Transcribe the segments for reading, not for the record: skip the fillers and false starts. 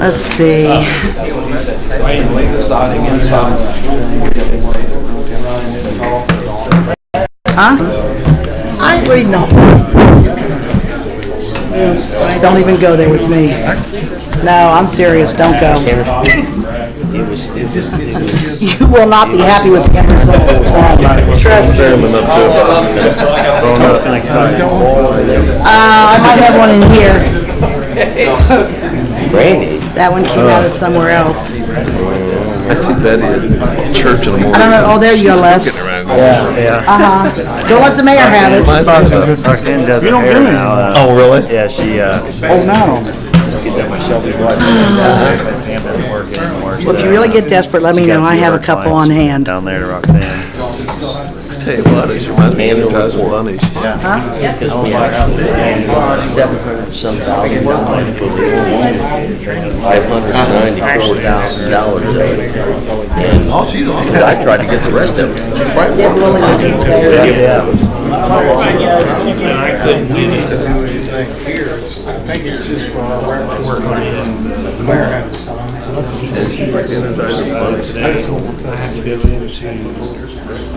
Let's see. Huh? I ain't reading no. Don't even go there with me. No, I'm serious. Don't go. You will not be happy with the end result. Trust me. I might have one in here. Brandy. That one came out of somewhere else. I see Betty at church in the morning. I don't know. Oh, there you go, Les. Yeah. Don't let the mayor have it. Roxanne does her hair now. Oh, really? Yeah, she, Oh, no. Well, if you really get desperate, let me know. I have a couple on hand. Down there to Roxanne. I tell you what, it's reminds me of guys with bunnies. Some thousand, $594,000. And Oh, she's on. I tried to get the rest of it. They're willing to take care of it. Yeah. And I couldn't win it. I think it's just for our work on it. The mayor has to sign. And she's like energizing bunnies. I have to go in and see.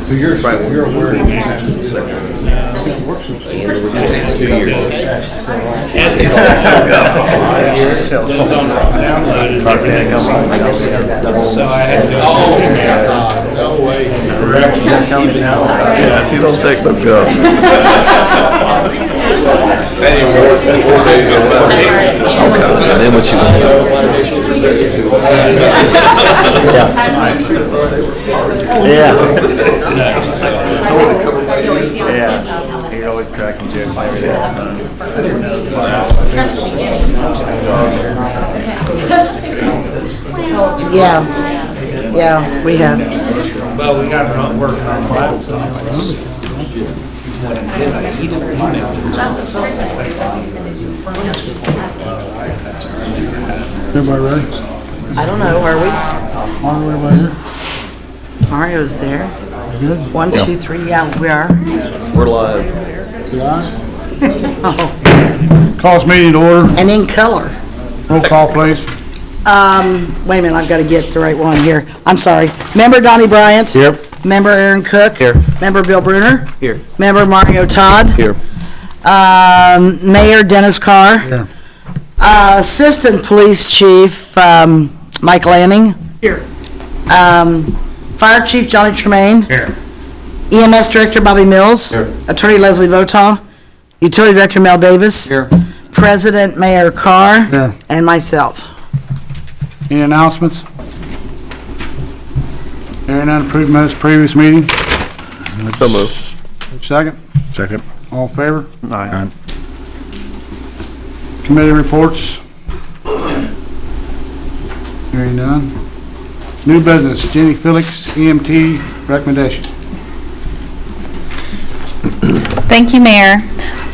So you're aware of that. 2 years. Roxanne comes on. So I had to go. No way. Yeah, she don't take no guff. Okay, and then when she was Yeah. He'd always cracking jokes and everything. Yeah, we have. Well, we got her working on the Bible stuff. Everybody ready? I don't know, are we? Everybody here? Mario's there. Good? 1, 2, 3, yeah, we are. we're live. Oh, Call this meeting to order. and in color. Roll call, please. Wait a minute, I've got to get the right one here. I'm sorry. Member Donnie Bryant? Here. Member Aaron Cook? Here. Member Bill Bruner? Here. Member Mario Todd? Here. Mayor Dennis Carr? Here. Assistant Police Chief, Mike Lanning? Here. Fire Chief Johnny Tremaine? Here. EMS Director Bobby Mills? Here. Attorney Leslie Votaw? Utility Director Mel Davis? Here. President Mayor Carr? Here. And myself. Any announcements? Hearing none, approved minutes of previous meeting. So moved. Second? Second. All in favor? Aye. Committee reports. Hearing none. New business, Jenny Felix, EMT recommendation. Thank you, Mayor.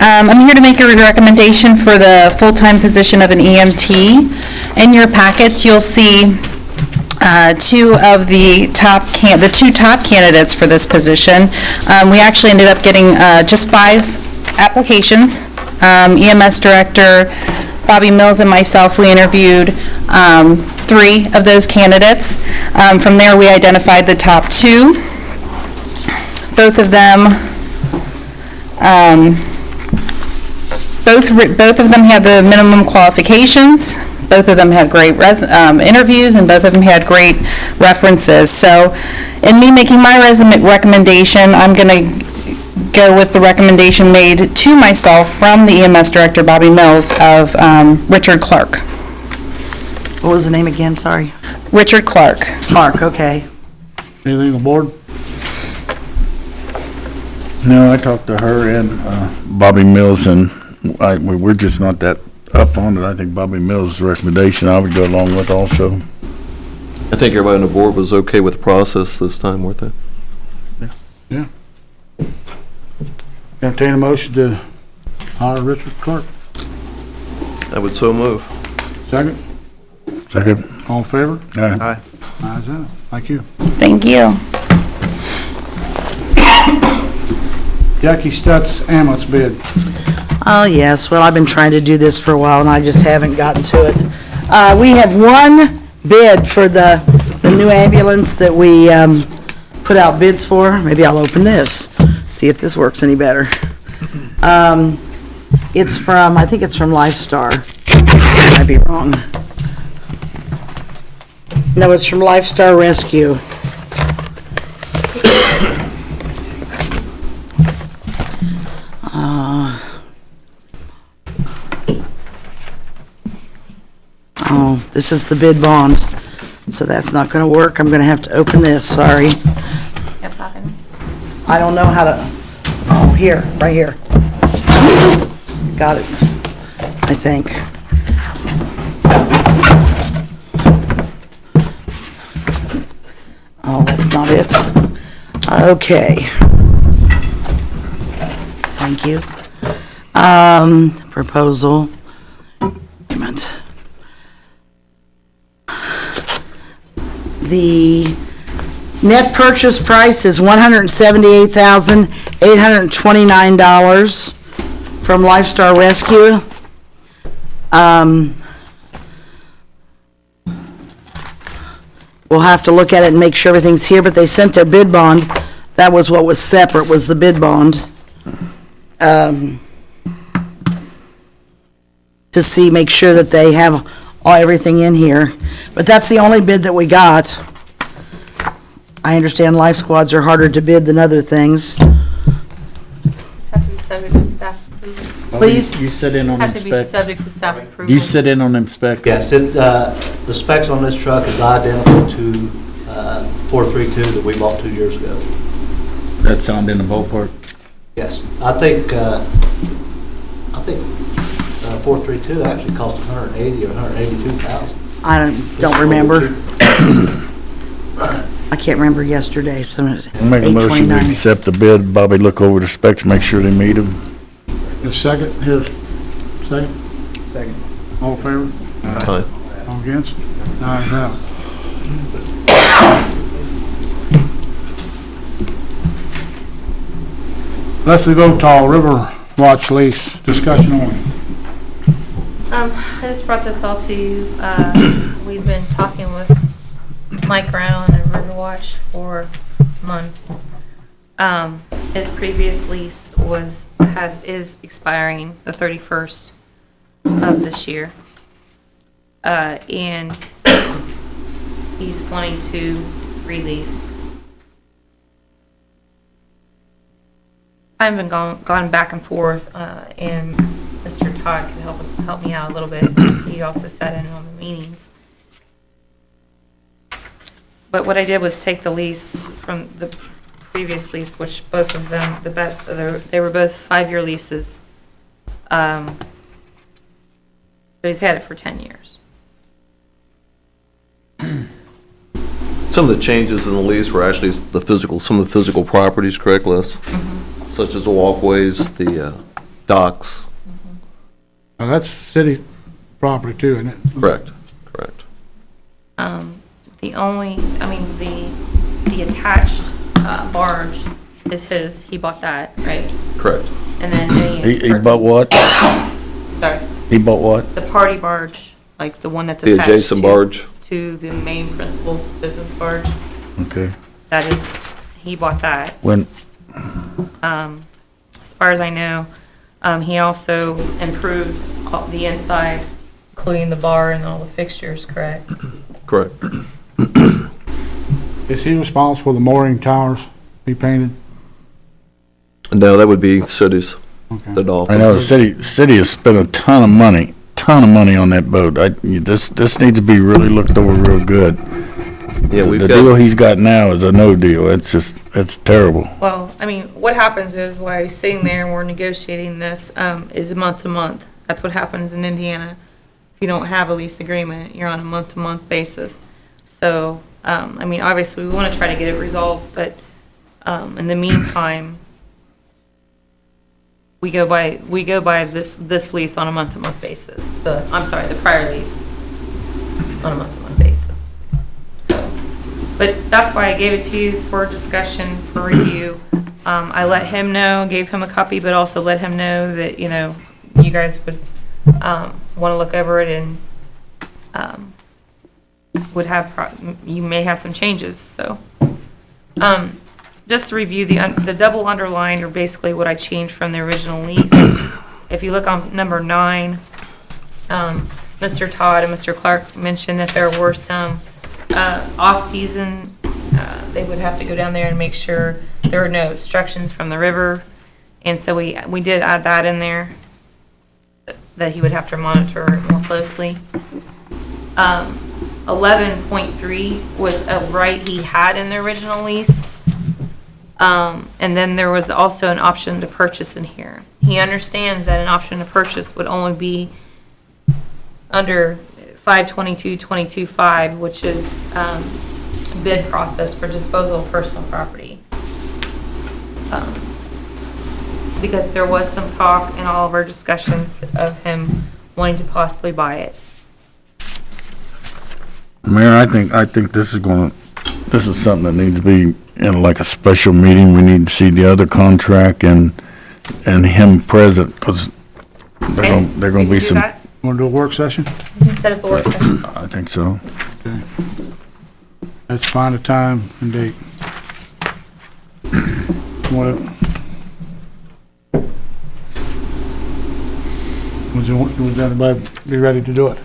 I'm here to make a recommendation for the full-time position of an EMT. In your packets, you'll see two of the two top candidates for this position. We actually ended up getting just 5 applications. EMS Director Bobby Mills and myself, we interviewed 3 of those candidates. From there, we identified the top 2. Both of them both of them had the minimum qualifications. Both of them had great interviews, and both of them had great references. So, in me making my recommendation, I'm going to go with the recommendation made to myself from the EMS Director, Bobby Mills, of Richard Clark. What was the name again? Sorry. Richard Clark. Clark, okay. Anything on the board? No, I talked to her and Bobby Mills, and we're just not that up on it. I think Bobby Mills' recommendation I would go along with also. I think everybody on the board was okay with the process this time, weren't they? Yeah. Entertain a motion to hire Richard Clark. I would so move. Second? Second. All in favor? Aye. Ayes have it. Thank you. Thank you. Jackie Stutz ambulance bid. Oh, yes. Well, I've been trying to do this for a while, and I just haven't gotten to it. We have one bid for the new ambulance that we put out bids for. Maybe I'll open this, see if this works any better. It's from, I think it's from Lifestar. I might be wrong. No, it's from Lifestar Rescue. Oh, this is the bid bond, so that's not gonna work. I'm gonna have to open this, sorry. I don't know how to, oh, here, right here. Got it, I think. Oh, that's not it. Okay. Thank you. Proposal. Payment. The net purchase price is $178,829 from Lifestar Rescue. We'll have to look at it and make sure everything's here, but they sent their bid bond. That was what was separate, was the bid bond. To see, make sure that they have everything in here. But that's the only bid that we got. I understand life squads are harder to bid than other things. Have to be subject to staff approval. Please? You sit in on Have to be specs? subject to staff approval. You sit in on them specs? Yes, the specs on this truck is identical to 432 that we bought 2 years ago. That sound in the ballpark? Yes, I think 432 actually cost 180 or 182,000. I don't remember. I can't remember yesterday, so Make a motion to 829. accept the bid. Bobby, look over the specs, make sure they meet them. A second, here, second? Second. All in favor? Aye. All against? Ayes have it. Leslie Votal, River Watch lease, discussion only. I just brought this all to you. We've been talking with Mike Brown and Riverwatch for months. His previous lease is expiring the 31st of this year. And he's wanting to release. I've been gone back and forth, and Mr. Todd can help me out a little bit. He also sat in on the meetings. But what I did was take the lease from the previous lease, which both of them, they were both 5-year leases. So he's had it for 10 years. Some of the changes in the lease were actually some of the physical properties, correct, Les? Such as the walkways, the docks. Now, that's city property too, isn't it? Correct. The attached barge is his. He bought that, right? Correct. And then any. He bought what? Sorry, He bought what? the party barge, like the one that's The attached adjacent barge. to the main principal business barge. Okay. That is, he bought that. When, As far as I know, he also improved the inside, including the bar and all the fixtures, correct? Correct. Is he responsible for the mooring towers he painted? No, that would be cities, Okay. the I Dolphins. know the city has spent a ton of money on that boat. This needs to be really looked over real good. Yeah, we've The deal got, he's got now is a no deal. It's terrible. Well, I mean, what happens is while he's sitting there and we're negotiating this, is month to month. That's what happens in Indiana. If you don't have a lease agreement, you're on a month-to-month basis. So, I mean, obviously, we want to try to get it resolved, but in the meantime, we go by this lease on a month-to-month basis. The prior lease on a month-to-month basis. So, but that's why I gave it to you, is for discussion, for review. I let him know, gave him a copy, but also let him know that, you guys would want to look over it and would have, you may have some changes, so. Just to review, the double underlined are basically what I changed from the original lease. If you look on number 9, Mr. Todd and Mr. Clark mentioned that there were some off-season, they would have to go down there and make sure there are no obstructions from the river. And so we did add that in there, that he would have to monitor it more closely. 11.3 was a right he had in the original lease. And then there was also an option to purchase in here. He understands that an option to purchase would only be under 522.22.5, which is bid process for disposal of personal property. Because there was some talk in all of our discussions of him wanting to possibly buy it. Mayor, I think this is something that needs to be in like a special meeting. We need to see the other contract and him present, because they're gonna be some, Want to do a work session? You can set up a work session. I think so. Let's find a time and date. Would everybody be ready to do it?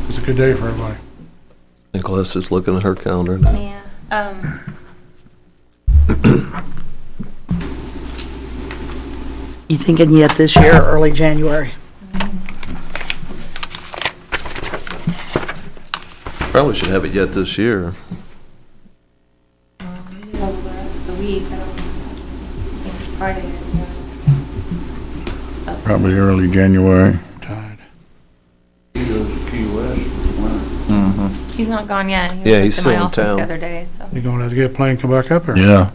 It's a good day for everybody. I think Les is looking at her calendar now. Yeah. You thinking yet this year or early January? Probably should have it yet this year. The rest of the week, I don't think Friday. Probably early January. Tied. He's not gone yet. He was Yeah, he's just still in my in office town. the other day, so. You gonna have to get a plane, come back up here? Yeah.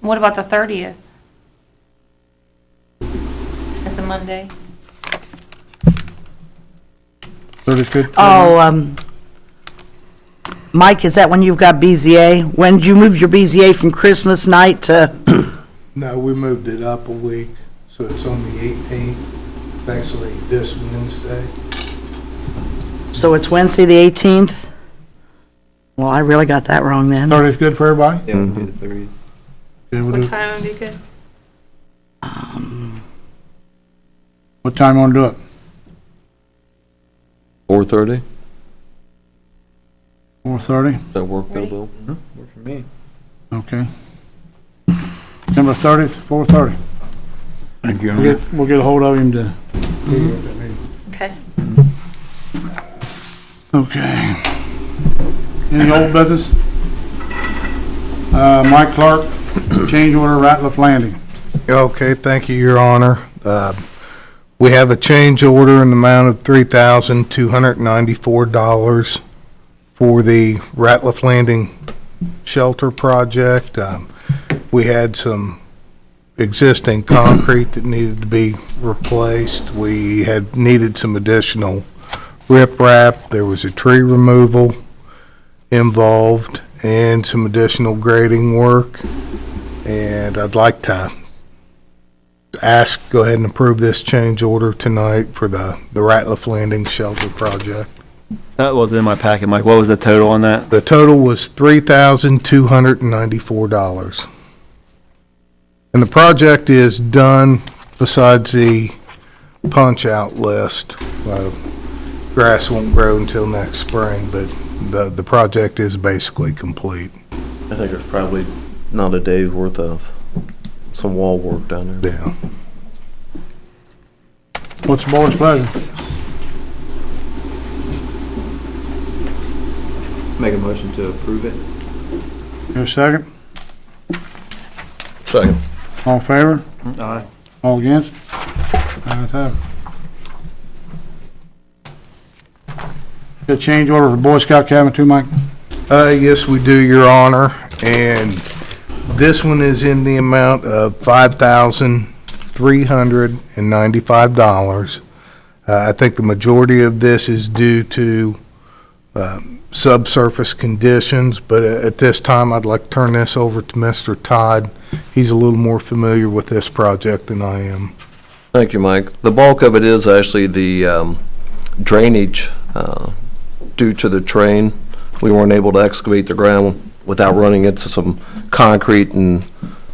What about the 30th? That's a Monday. 30's good? Oh, Mike, is that when you've got BZA? When did you move your BZA from Christmas night to, No, we moved it up a week, so it's on the 18th. It's actually this Wednesday. so it's Wednesday, the 18th? Well, I really got that wrong then. 30's good for everybody? Yeah, we'll do the 30th. Okay, we'll What do- time would be good? What time you wanna do it? 4:30? 4:30? Does that work, Bill? Bill? Works for me. Okay. September 30th, 4:30. Thank you. We'll get a hold of him to. Okay. Okay. Any old business? Mike Clark, change order Ratliff Landing. Okay, thank you, Your Honor. We have a change order in the amount of $3,294 for the Ratliff Landing Shelter Project. We had some existing concrete that needed to be replaced. We had needed some additional riprap. There was a tree removal involved and some additional grading work. And I'd like to go ahead and approve this change order tonight for the Ratliff Landing Shelter Project. That was in my packet, Mike. What was the total on that? The total was $3,294. And the project is done besides the punch-out list. Grass won't grow until next spring, but the project is basically complete. I think there's probably not a day's worth of some wall work down there. Yeah. What's the board's pleasure? Make a motion to approve it. Here a second? Second. All in favor? Aye. All against? Ayes have it. Got a change order for Boy Scout cabin too, Mike? Yes, we do, Your Honor, and this one is in the amount of $5,395. I think the majority of this is due to subsurface conditions, but at this time, I'd like to turn this over to Mr. Todd. He's a little more familiar with this project than I am. Thank you, Mike. The bulk of it is actually the drainage due to the terrain. We weren't able to excavate the ground without running into some concrete and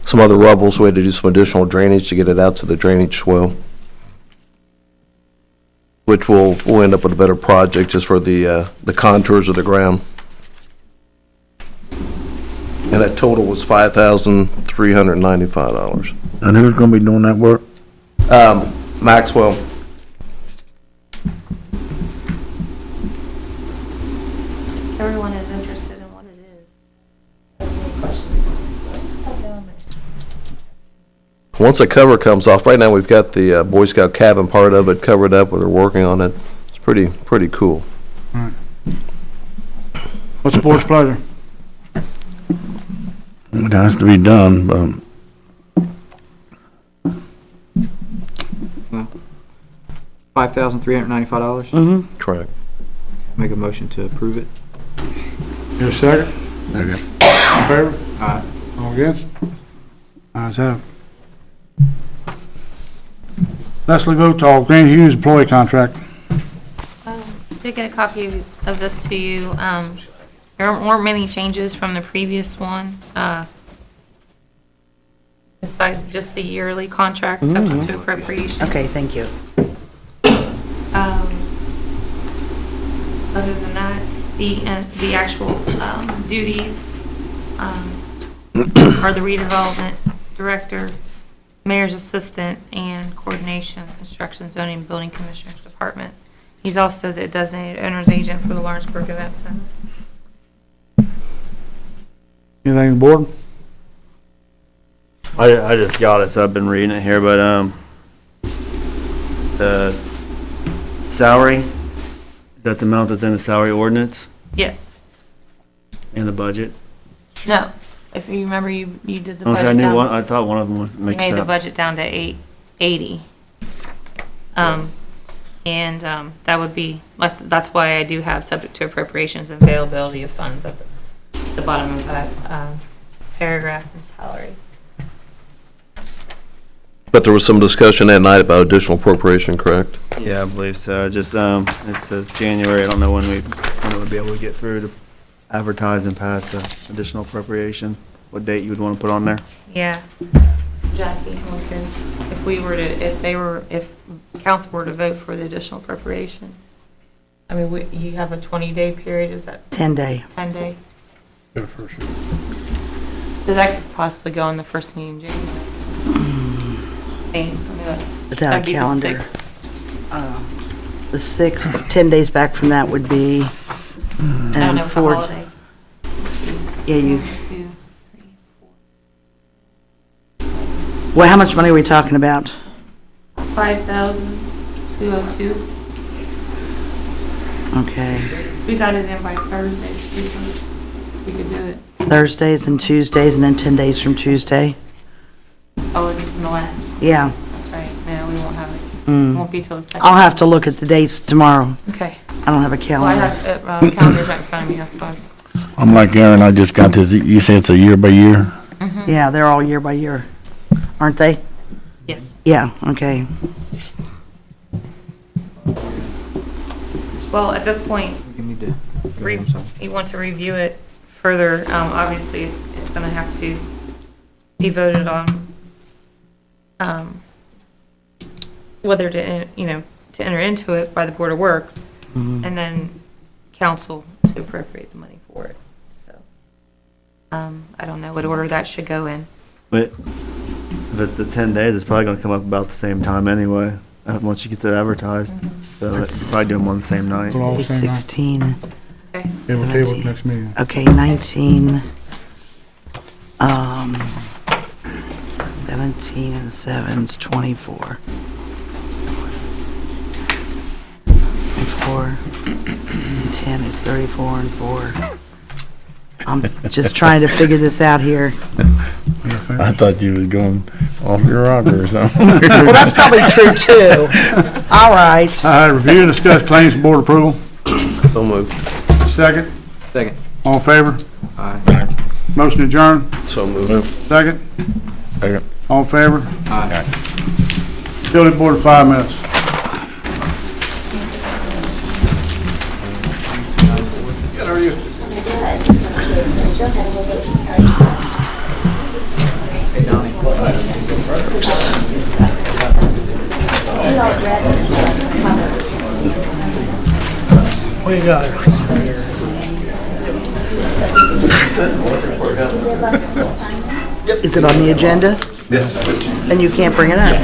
some other rubble, so we had to do some additional drainage to get it out to the drainage swell, which we'll end up with a better project just for the contours of the ground. And that total was $5,395. And who's gonna be doing that work? Maxwell. Everyone is interested in what it is. Any questions? Stop doing it. Once the cover comes off, right now we've got the Boy Scout cabin part of it covered up where they're working on it. It's pretty cool. What's the board's pleasure? It has to be done, but $5,395. Mm-hmm. Correct. Make a motion to approve it. Here a second? Okay. All in favor? Aye. All against? Ayes have it. Leslie Votal, Grant Hughes employee contract. Did get a copy of this to you. There weren't many changes from the previous one, besides just the yearly contract subject to appropriation. Okay, thank you. Other than that, the actual duties are the redevelopment director, mayor's assistant, and coordination, construction, zoning, building commissioners departments. He's also the designated owner's agent for the Lawrenceburg Event Center. Anything on the board? I just got it, so I've been reading it here, but the salary, is that the amount that's in the salary ordinance Yes. and the budget? No. If you remember, you did the Honestly, budget I knew down. one, I thought one of them was You mixed made the up. budget down to 880. And that would be, that's why I do have subject to appropriations and availability of funds at the bottom of that paragraph and salary. But there was some discussion that night about additional appropriation, correct? Yeah, I believe so. Just, it says January. I don't know when it would be able to get through to advertise and pass the additional appropriation. What date you would want to put on there? Yeah. Jackie, if council were to vote for the additional appropriation, I mean, you have a 20-day period, is that 10-day. 10-day? Go first. So that could possibly go on the first meeting in January. Without a That'd be the calendar. 6th. The 6th, 10 days back from that would be, I don't know, for four- holiday. yeah, you, 1, 2, 3, 4. well, how much money are we talking about? 5,202. Okay. We got it in by Thursday, so we could do it. Thursdays and Tuesdays, and then 10 days from Tuesday? Oh, it's in the last one. Yeah. That's right. No, we won't have it. It Mm. won't be till the 2nd. I'll have to look at the dates tomorrow. Okay. I don't have a Well, I calendar. have calendars right in front of me, I suppose. I'm like Aaron, I just got this, you say it's a year by year? Yeah, they're all year by year, aren't they? Yes. Yeah, okay. Well, at this point, You need to. you want to review it further. Obviously, it's going to have to be voted on, whether to, to enter into it by the Board of Works, and then council to appropriate the money for it. So, I don't know what order that should go in. But if it's the 10 days, it's probably going to come up about the same time anyway, once you get it advertised. So Let's- probably do them on the same night. All the same night. 16, Okay. Yeah, we'll table it 17. next meeting. Okay, 19, 17 and 7's 24. And 4, and 10 is 34 and 4. I'm just trying to figure this out here. I thought you was going off your rocker or something. Well, that's probably true too. All right. Review and discuss claims for board approval. So moved. second? Second. All in favor? Aye. Motion adjourned. So moved. Second? Second. All in favor? Aye. Utility Board, 5 minutes. What do you got? Is it on the agenda? Yes. Then you can't bring it up.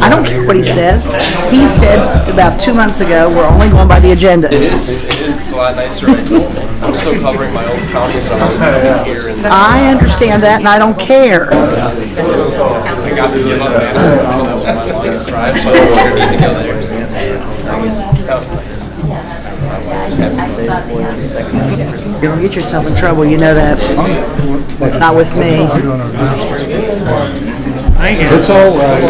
I don't care what he says. He said about 2 months ago, we're only going by the agenda. It is. It's a lot nicer. I'm still covering my own counties, and I'm here, and I understand that, and I don't care. I got to give up Madison, so that was my longest drive, so I don't need to go there. So that was nice. My wife was happy. You're gonna get yourself in trouble, you know that. Not with me. It's all right.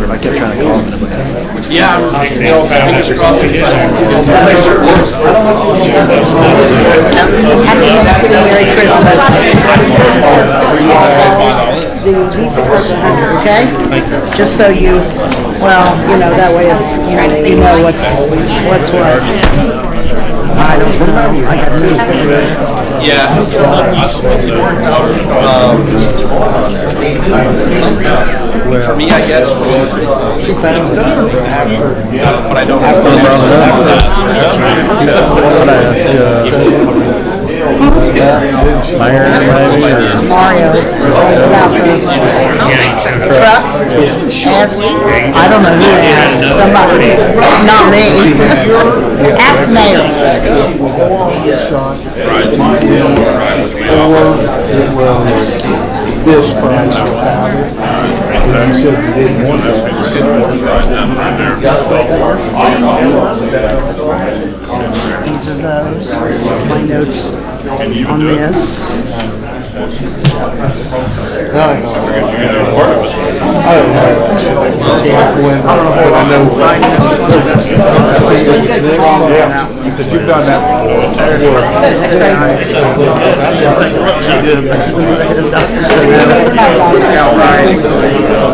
I kept trying to call him. Yeah, fingers crossed. Happy Thanksgiving, Merry Christmas. The Visa card to Hunter, okay? Just so you, well, you know, that way it's, you know what's what. I don't know. I got to Yeah. For me, I guess. But I don't have Mario about the truck. Ask, I don't know who asked, somebody, not me. Ask the mayor. This price without it. And you said you didn't want that. These are those. This is my notes on this. I don't know. He said, you've done that.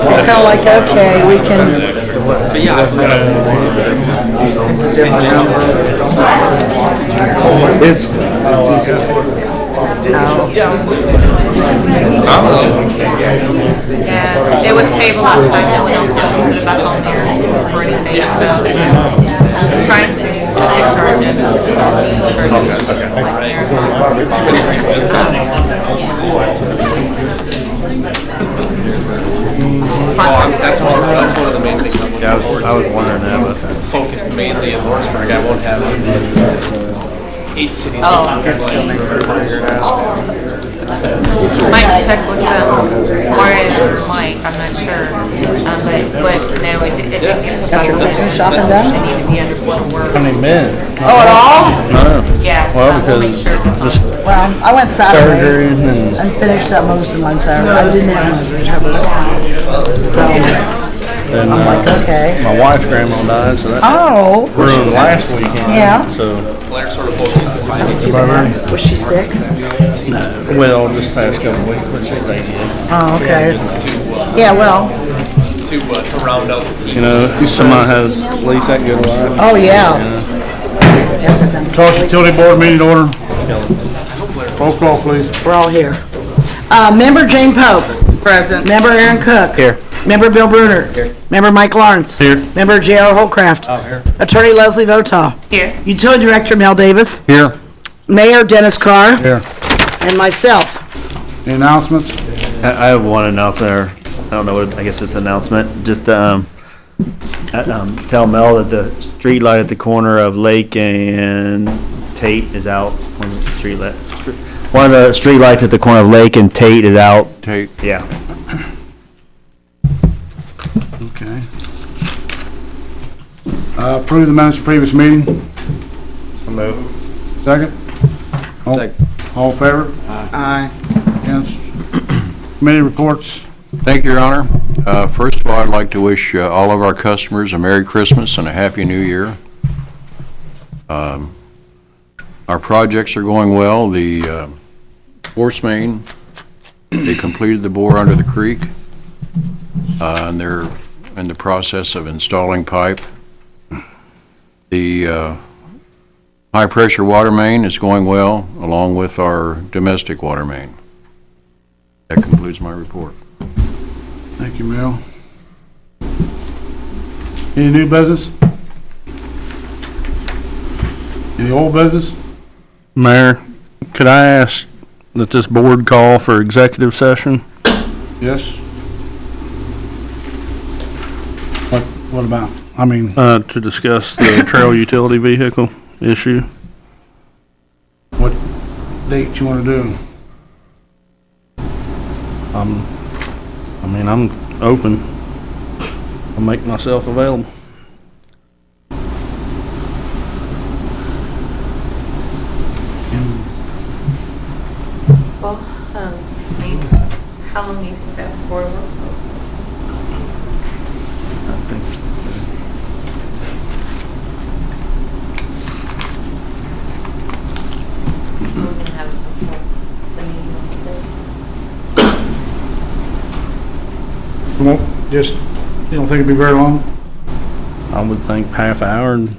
It's kind of like, okay, we can, It's Yeah, it was tabled last time, no one else put it back on there for anything, so I'm trying to just take charge of That's one of the main things I'm looking Yeah, forward to. I was wondering that, but Focused mainly in Lawrenceburg. I won't have 8 cities. Might check with Mario or Mike, I'm not sure, but no, it didn't get. got your Christmas shopping done? They need to be under flow work. Oh, at all? Yeah. Well, because Well, I went Saturday and finished up most of mine Saturday. I didn't have a so, I'm like, okay. My wife's grandma died, so that Oh, ruined last weekend. yeah. So, Blair sort of focused on finding. Too bad. Was she sick? well, this past couple of weeks, but she's 88. Oh, okay. Yeah, well, To round out the team. You know, somebody has at least that good a life. oh, yeah. Call utility board meeting to order. Roll call, please. We're all here. Member Jane Pope. Present. Member Aaron Cook. Here. Member Bill Bruner. Here. Member Mike Lawrence. Here. Member J.R. Holcraft. Here. Attorney Leslie Votaw. Here. Utility Director Mel Davis. Here. Mayor Dennis Carr. Here. And myself. Any announcements? I have one announcement, or I don't know what, I guess it's an announcement, just, tell Mel that the street light at the corner of Lake and Tate is out. One of the street lights at the corner of Lake and Tate is out. Tate. Yeah. Okay. Approve the minutes of previous meeting. Second? All in favor? Aye. Against? Committee reports. Thank you, Your Honor. First of all, I'd like to wish all of our customers a Merry Christmas and a Happy New Year. Our projects are going well. The force main, they completed the bore under the creek, and they're in the process of installing pipe. The high-pressure water main is going well, along with our domestic water main. That concludes my report. Thank you, Mel. Any new business? Any old business? Mayor, could I ask that this board call for executive session? Yes? What about? I mean, To discuss the trail utility vehicle issue? what date you want to do? I mean, I'm open. I'll make myself available. Well, I mean, how long do you think that board works? We're gonna have it before the meeting on the 6th. We won't, just, you don't think it'd be very long? I would think half hour would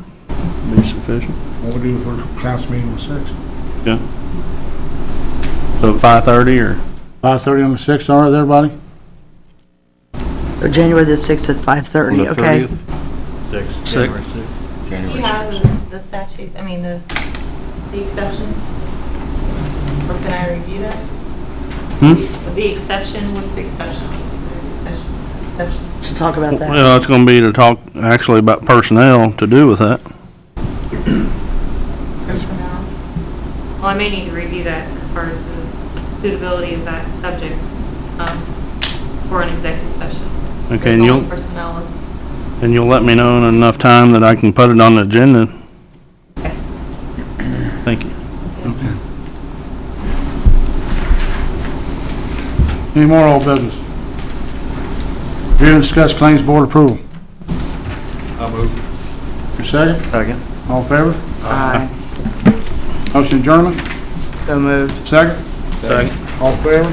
be sufficient. What we do for council meeting on the 6th? Yeah. So 5:30 or? 5:30 on the 6th, all right, with everybody? So January the 6th at 5:30, okay? 6th. January Do you have the statute, I mean, the exception? Or can I review that? The exception, what's the exception? Exception. To talk about that. Well, it's gonna be to talk actually about personnel to do with that. Personnel. Well, I may need to review that as far as the suitability of that subject for an executive session. Okay, It's and only personnel. and you'll let me know in enough time that I can put it on the agenda. Okay. Thank you. Any more old business? Review and discuss claims board approval. I'll move. Your second? Second. All in favor? Aye. Motion adjournment? So moved. Second? Second. All in favor?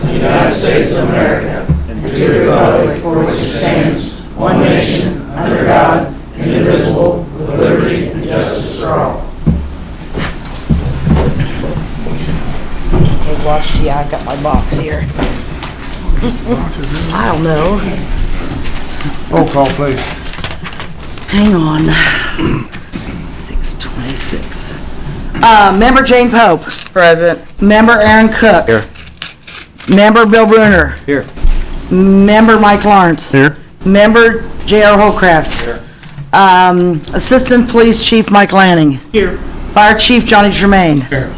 United States of America, and to the republic for which it stands, one nation, under God, indivisible, with liberty and justice for all. Hey, watch, yeah, I've got my box here. I don't know. Roll call, please. Hang on. 6:26. Member Jane Pope. Present. Member Aaron Cook. Here. Member Bill Bruner. Here. Member Mike Lawrence. Here. Member J.R. Holcraft. Here. Assistant Police Chief Mike Lanning. Here. Fire Chief Johnny Germain. Here.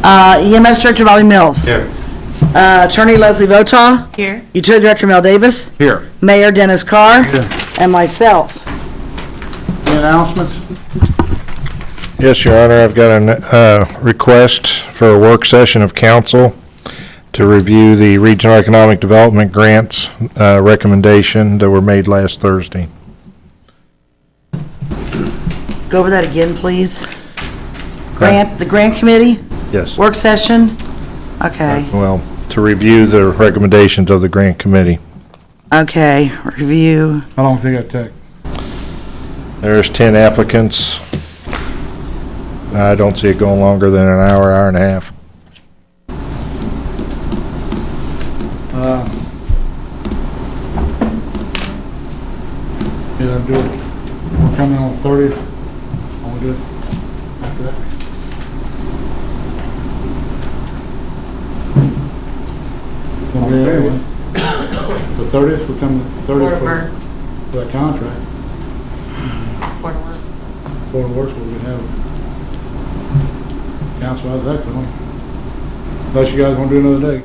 EMS Director Valley Mills. Here. Attorney Leslie Votaw. Here. Utility Director Mel Davis. Here. Mayor Dennis Carr. Here. And myself. Any announcements? Yes, Your Honor, I've got a request for a work session of council to review the Regional Economic Development Grants recommendation that were made last Thursday. Go over that again, please. The grant committee, Yes. work session? Okay, Well, to review the recommendations of the grant committee. okay, review. How long do you think that'd take? There's 10 applicants. I don't see it going longer than an hour, hour and a half. Yeah, do it. We're coming on the 30th. I'll do it after that. Gonna be there anyway. The 30th, we're coming, 30th for that contract. Board of Works. Board of Works, we're gonna have council out of that, don't we? Unless you guys wanna do another day.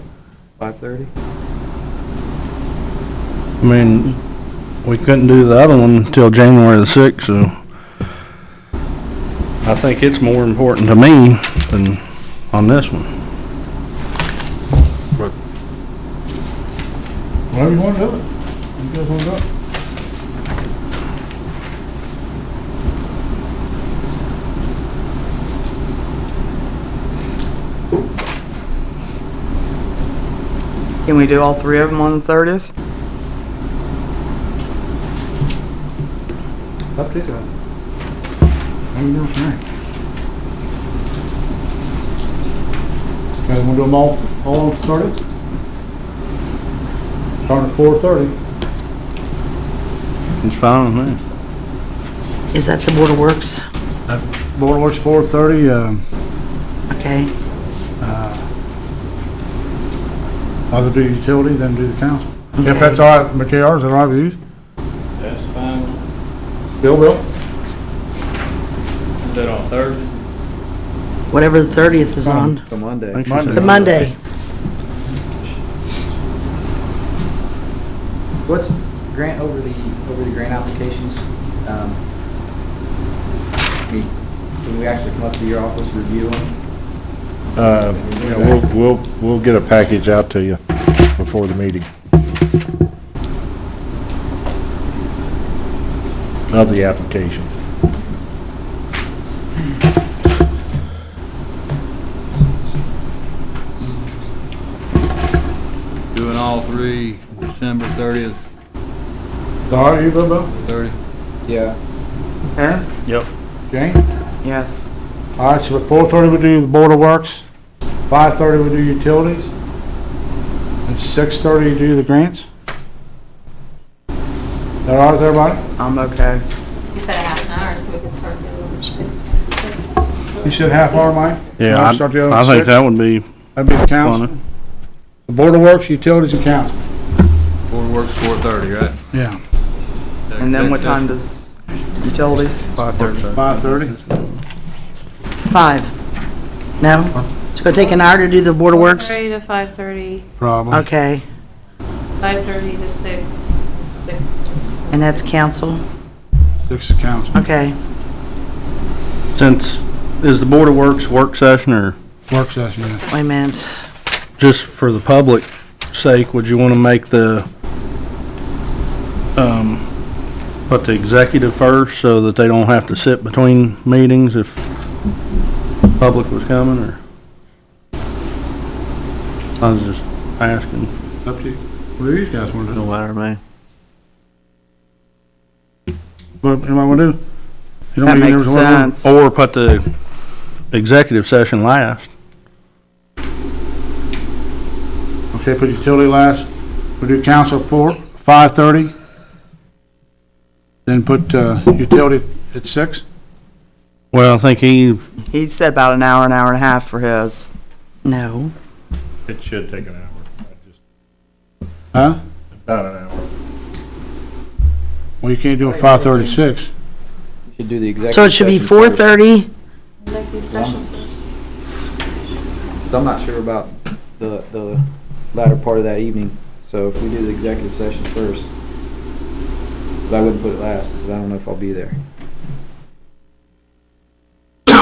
5:30? I mean, we couldn't do the other one until January the 6th, so I think it's more important to me than on this one. Whatever you want to do it. You guys want to do it? Can we do all three of them on the 30th? Up to you guys. I'm doing tonight. You guys want to do them all on the 30th? Starting at 4:30. It's fine with me. Is that the Board of Works? Board works 4:30, Okay. either do utility, then do the council. If that's all right, McKay, is that all right with you? That's fine. Bill? Is that on Thursday? Whatever the 30th is on. It's a Monday. Thanks, Monday. It's a Monday. What's grant over the grant applications? Can we actually come up to your office, review them? We'll get a package out to you before the meeting. Of the application. Doing all three, December 30th, All right, you, Bill? 30. Yeah. Aaron? Yep. Jane? Yes. All right, so at 4:30 we do the Board of Works, 5:30 we do utilities, and 6:30 you do the grants? Is that all right with everybody? I'm okay. You said a half an hour, so we can start the other You said half hour, Mike? Yeah, Wanna start the other I think 6? that would be That'd be the council. funny. The Board of Works, utilities, and council. Board works 4:30, right? Yeah. And then what time does utilities? 5:30? 5. No? It's gonna take an hour to do the Board of Works? 4:30 to 5:30, Probably. Okay. 5:30 to 6, 6. And that's council? 6 is council. Okay. Since, is the Board of Works work session, or Work session, yeah. Wait a minute. just for the public sake, would you want to make put the executive first so that they don't have to sit between meetings if public was coming, or? I was just asking. Up to you. What do you guys want to do? No matter to me. What anybody want to do? You don't That need makes to do it? sense. Or put the executive session last. Okay, put utility last. We'll do council at 5:30. Then put utility at 6. Well, I think he He said about an hour and a half for his. No. It should take an hour. Huh? About an hour. Well, you can't do it 5:36. Should do the executive. So it should be session first. 4:30? Executive session first. I'm not sure about the latter part of that evening, so if we do the executive session first, but I wouldn't put it last, because I don't know if I'll be there. Do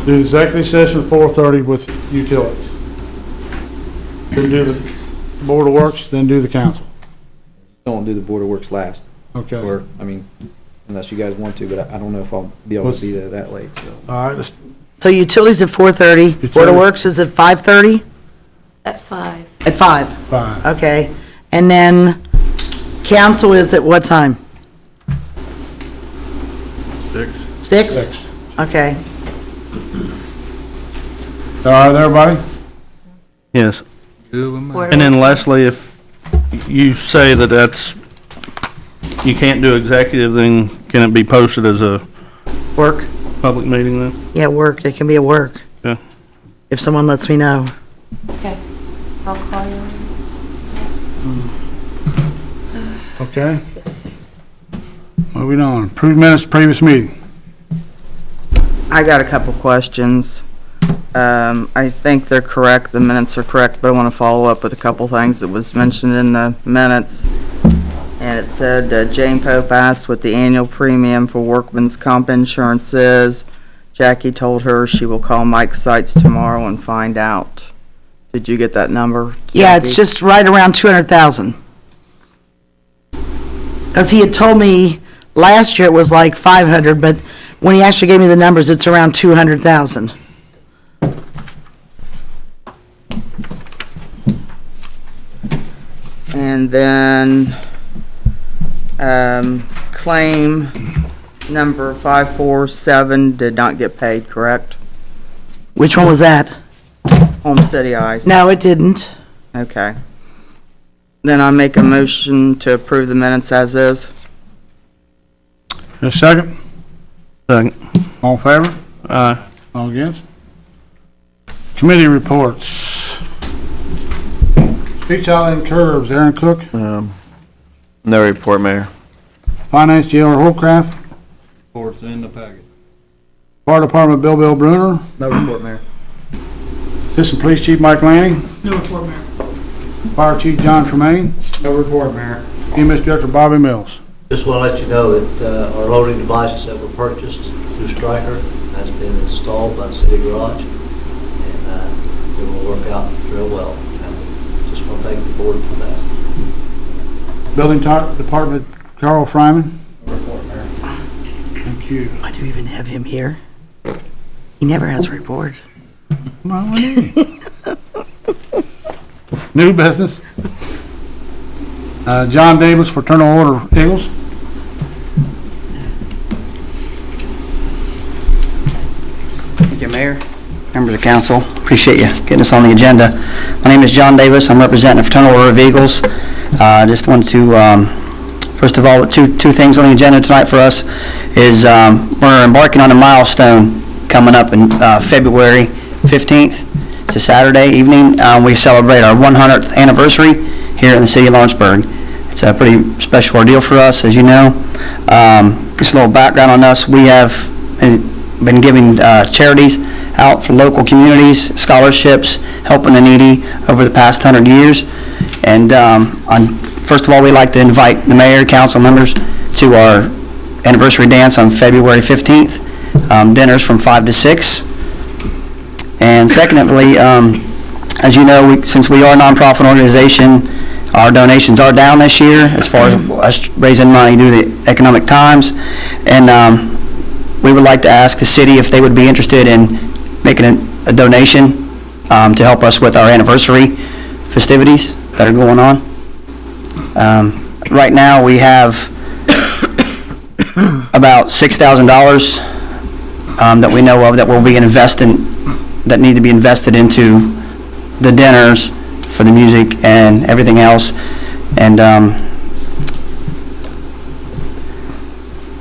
the executive session at 4:30 with utilities. Then do the Board of Works, then do the council. Don't do the Board of Works last, Okay. or, I mean, unless you guys want to, but I don't know if I'll be able to be there that late, so. All right, let's, So utilities at 4:30, Board of Utilities. Works is at 5:30? At 5. At 5, 5. okay. And then council is at what time? 6. 6? 6. Okay. All right, everybody? yes. Good with me. Board of And then Works. Leslie, if you say that you can't do executive, then can it be posted as a Work? public meeting then? Yeah, work. It can be a work. Yeah. If someone lets me know. Okay. I'll call you. Okay. Moving on. Approved minutes of previous meeting. I got a couple questions. I think they're correct, the minutes are correct, but I want to follow up with a couple things that was mentioned in the minutes. And it said, Jane Pope asked what the annual premium for workman's comp insurance is. Jackie told her she will call Mike Seitz tomorrow and find out. Did you get that number? Yeah, Jackie? it's just right around 200,000. Because he had told me last year it was like 500, but when he actually gave me the numbers, it's around 200,000. And then, claim number 547 did not get paid, correct? Which one was that? Home City Ice. No, it didn't. Okay. Then I make a motion to approve the minutes as is. A second? Second. All in favor? Aye. All against? Committee reports. Speech Island Curbs, Aaron Cook. No report, Mayor. Finance, Jailer Holcraft. Reports in the packet. Fire Department, Bill Bruner. No report, Mayor. Assistant Police Chief Mike Lanning. No report, Mayor. Fire Chief John Tremaine. No report, Mayor. EMS Director Bobby Mills. Just want to let you know that our loading devices that were purchased through Stryker has been installed by the city garage, and it will work out real well. And just want to thank the board for that. Building Department, Carl Fryman. No report, Mayor. Thank you. Why do you even have him here? He never has a report. Well, New business. John Davis, Fraternal Order Eagles. Thank you, Mayor, members of council. Appreciate you getting us on the agenda. My name is John Davis. I'm representing the Fraternal Order of Eagles. Just wanted to, first of all, two things on the agenda tonight for us is we're embarking on a milestone coming up in February 15th. It's a Saturday evening. We celebrate our 100th anniversary here in the city of Lawrenceburg. It's a pretty special ordeal for us, as you know. Just a little background on us. We have been giving charities out for local communities, scholarships, helping the needy over the past 100 years. And first of all, we'd like to invite the mayor, council members to our anniversary dance on February 15th. Dinners from 5 to 6. And secondly, as you know, since we are a nonprofit organization, our donations are down this year as far as us raising money due to the economic times. And we would like to ask the city if they would be interested in making a donation to help us with our anniversary festivities that are going on. Right now, we have about $6,000 that we know of that will be that need to be invested into the dinners for the music and everything else. And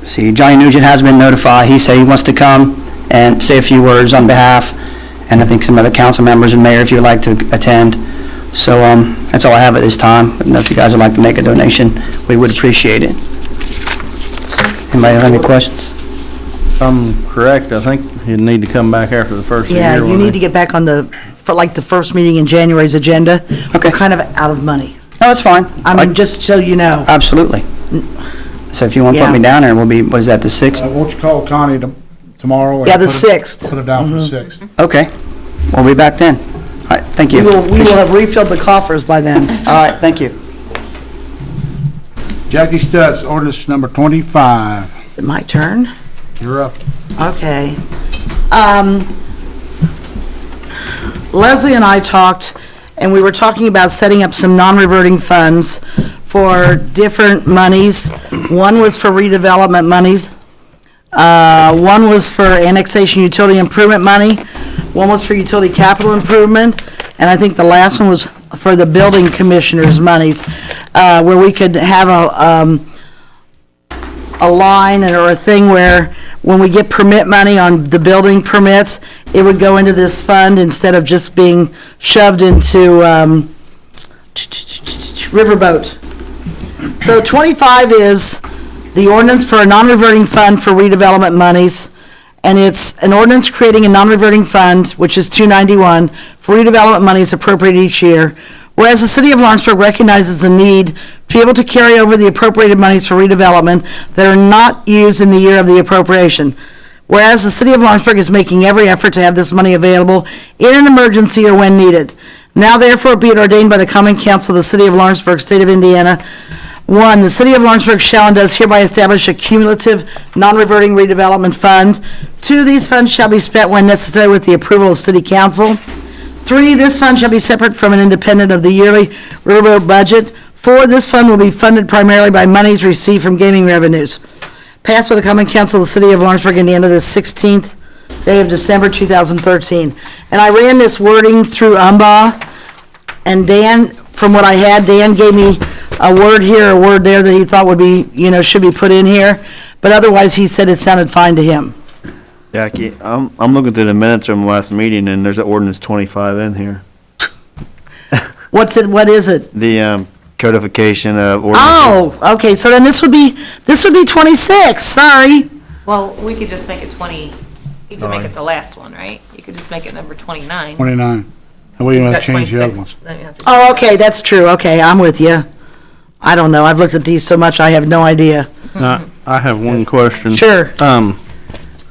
see, Johnny Nugent has been notified. He said he wants to come and say a few words on behalf, and I think some other council members and mayor if you would like to attend. So that's all I have at this time. But if you guys would like to make a donation, we would appreciate it. Anybody have any questions? If I'm correct, I think you need to come back after the first of the year. Yeah, you wouldn't need you? to get back on the first meeting in January's agenda. Okay. We're kind of out of money. No, it's fine. I mean, just so you know. Absolutely. So if you want to put Yeah. me down there, we'll be, what is that, the 6th? Won't you call Connie tomorrow? and Yeah, the put it- 6th. Put it down for the 6th. Okay. We'll be back then. All right, thank you. We will have refilled the coffers by then. All right, thank you. Jackie Stutz, ordinance number 25. Is it my turn? You're up. Okay. Leslie and I talked, and we were talking about setting up some non-reverting funds for different monies. One was for redevelopment monies. One was for annexation utility improvement money. One was for utility capital improvement. And I think the last one was for the building commissioner's monies, where we could have a line or a thing where when we get permit money on the building permits, it would go into this fund instead of just being shoved into Riverboat. So 25 is the ordinance for a non-reverting fund for redevelopment monies, and it's an ordinance creating a non-reverting fund, which is 291, for redevelopment monies appropriated each year. Whereas the city of Lawrenceburg recognizes the need to be able to carry over the appropriated monies for redevelopment that are not used in the year of the appropriation. Whereas the city of Lawrenceburg is making every effort to have this money available in an emergency or when needed. Now therefore be it ordained by the common council of the city of Lawrenceburg, state of Indiana. 1, the city of Lawrenceburg shall and does hereby establish a cumulative, non-reverting redevelopment fund. 2, these funds shall be spent when necessary with the approval of city council. 3, this fund shall be separate from and independent of the yearly riverboat budget. 4, this fund will be funded primarily by monies received from gaming revenues. Passed by the common council of the city of Lawrenceburg, Indiana, the 16th day of December 2013. And I ran this wording through UMBA, and Dan, from what I had, Dan gave me a word here, a word there that he thought would be, should be put in here, but otherwise he said it sounded fine to him. Jackie, I'm looking through the minutes from the last meeting, and there's an ordinance 25 in here. What is it? The codification of ordinances. Oh, okay, so then this would be 26, sorry. Well, we could just make it 20, you could make it the last one, right? You could just make it number 29. 29. And we don't have to change the other 26, ones. then you have to Oh, change okay, that's true, okay, I'm with you. I don't know, I've looked at these so much, I have no idea. I have one question. Sure.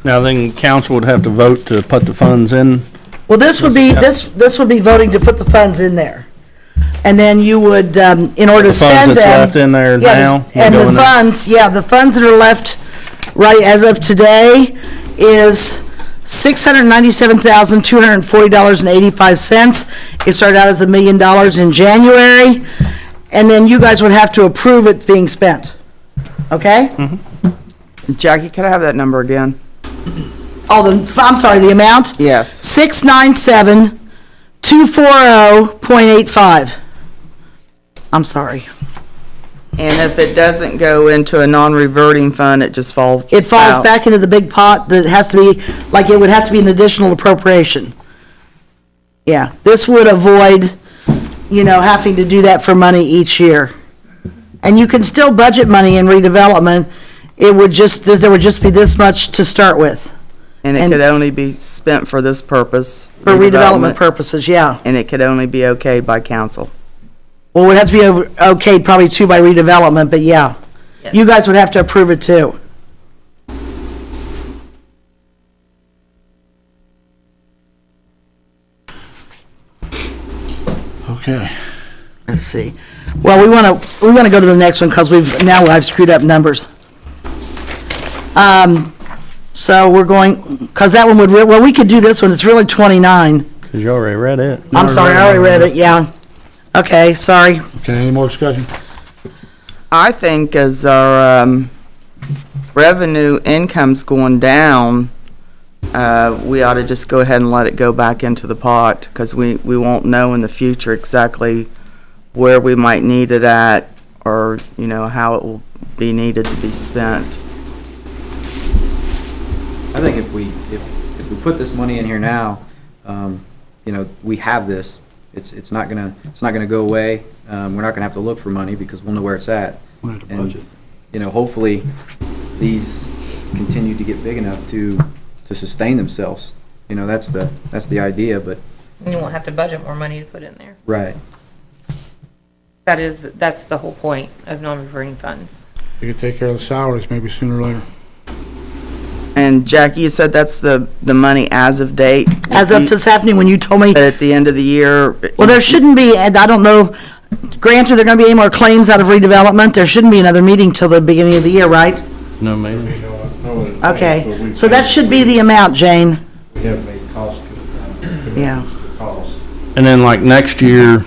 Now then, council would have to vote to put the funds in. Well, this would be, this would be voting to put the funds in there. And then you would, in order to The funds spend them. that's left in there Yeah, now And will go the in there? funds, the funds that are left, right, as of today, is $697,240.85. It started out as $1 million in January, and then you guys would have to approve it being spent. Okay? Jackie, could I have that number again? Oh, I'm sorry, the amount? Yes. 697,240.85. I'm sorry. And if it doesn't go into a non-reverting fund, it just falls It falls out. back into the big pot that has to be, like, it would have to be an additional appropriation. Yeah, this would avoid, having to do that for money each year. And you can still budget money in redevelopment, there would just be this much to start with. And it could only be spent for this purpose. For redevelopment purposes, yeah. And it could only be okayed by council. Well, it would have to be okayed probably too by redevelopment, but yeah. You guys would have to approve it too. Okay. Let's see. Well, we want to go to the next one because I've screwed up numbers. So we're going, because that one would, we could do this one, it's really 29. Because you already read it. I'm sorry, I already read it, yeah. Okay, sorry. Okay, any more discussion? I think as our revenue income's going down, we ought to just go ahead and let it go back into the pot, because we won't know in the future exactly where we might need it at, or, how it will be needed to be spent. I think if we put this money in here now, we have this. It's not gonna go away. We're not gonna have to look for money because we'll know where it's at. We'll have to budget. And, hopefully these continue to get big enough to sustain themselves. That's the idea, but. And you won't have to budget more money to put in there. Right. That's the whole point of non-reverting funds. You could take care of the salaries maybe sooner or later. And Jackie, you said that's the money as of date? As of this afternoon, when you told me. At the end of the year? Well, there shouldn't be, and I don't know, granted, there going to be any more claims out of redevelopment, there shouldn't be another meeting till the beginning of the year, right? No, maybe. Okay, so that should be the amount, Jane. We have made cost. Yeah. And then like next year,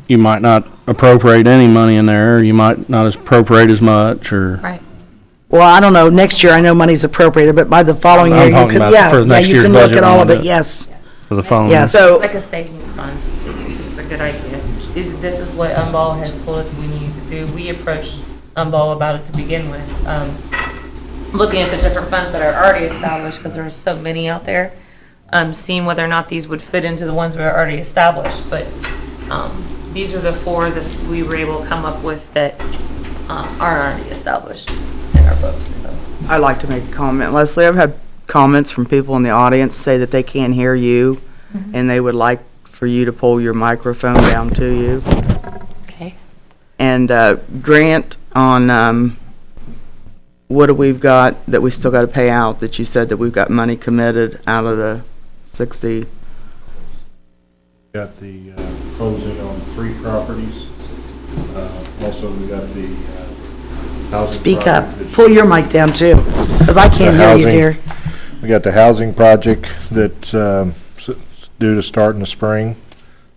you might not appropriate any money in there, you might not appropriate as much, or. Right. Well, I don't know, next year I know money's appropriated, but by the following year, I'm you talking can, about for next you year's can look budget at all of line, it, yes. For the following. Yes. year. So- Like a savings fund. It's a good idea. This is what Umball has told us we need to do. We approached Umball about it to begin with. Looking at the different funds that are already established, because there's so many out there, seeing whether or not these would fit into the ones that are already established. But these are the 4 that we were able to come up with that aren't already established in our books. So. I'd like to make a comment. Leslie, I've had comments from people in the audience say that they can't hear you, and they would like for you to pull your microphone down to you. Okay. And Grant, on what do we've got that we still gotta pay out, that you said that we've got money committed out of the 60? Got the closing on 3 properties. Also, we got the housing. Speak up. project that- Pull your mic down too, because I can't The hear you, housing- dear. We got the housing project that's due to start in the spring,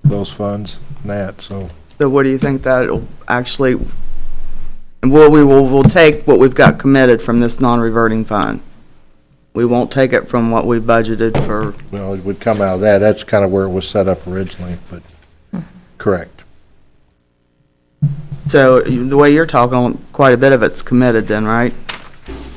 those funds and that, so. So what do you think that'll actually, we'll take what we've got committed from this non-reverting fund? We won't take it from what we budgeted for, Well, it would come out of that. That's kind of where it was set up originally, but, correct. so the way you're talking, quite a bit of it's committed then, right?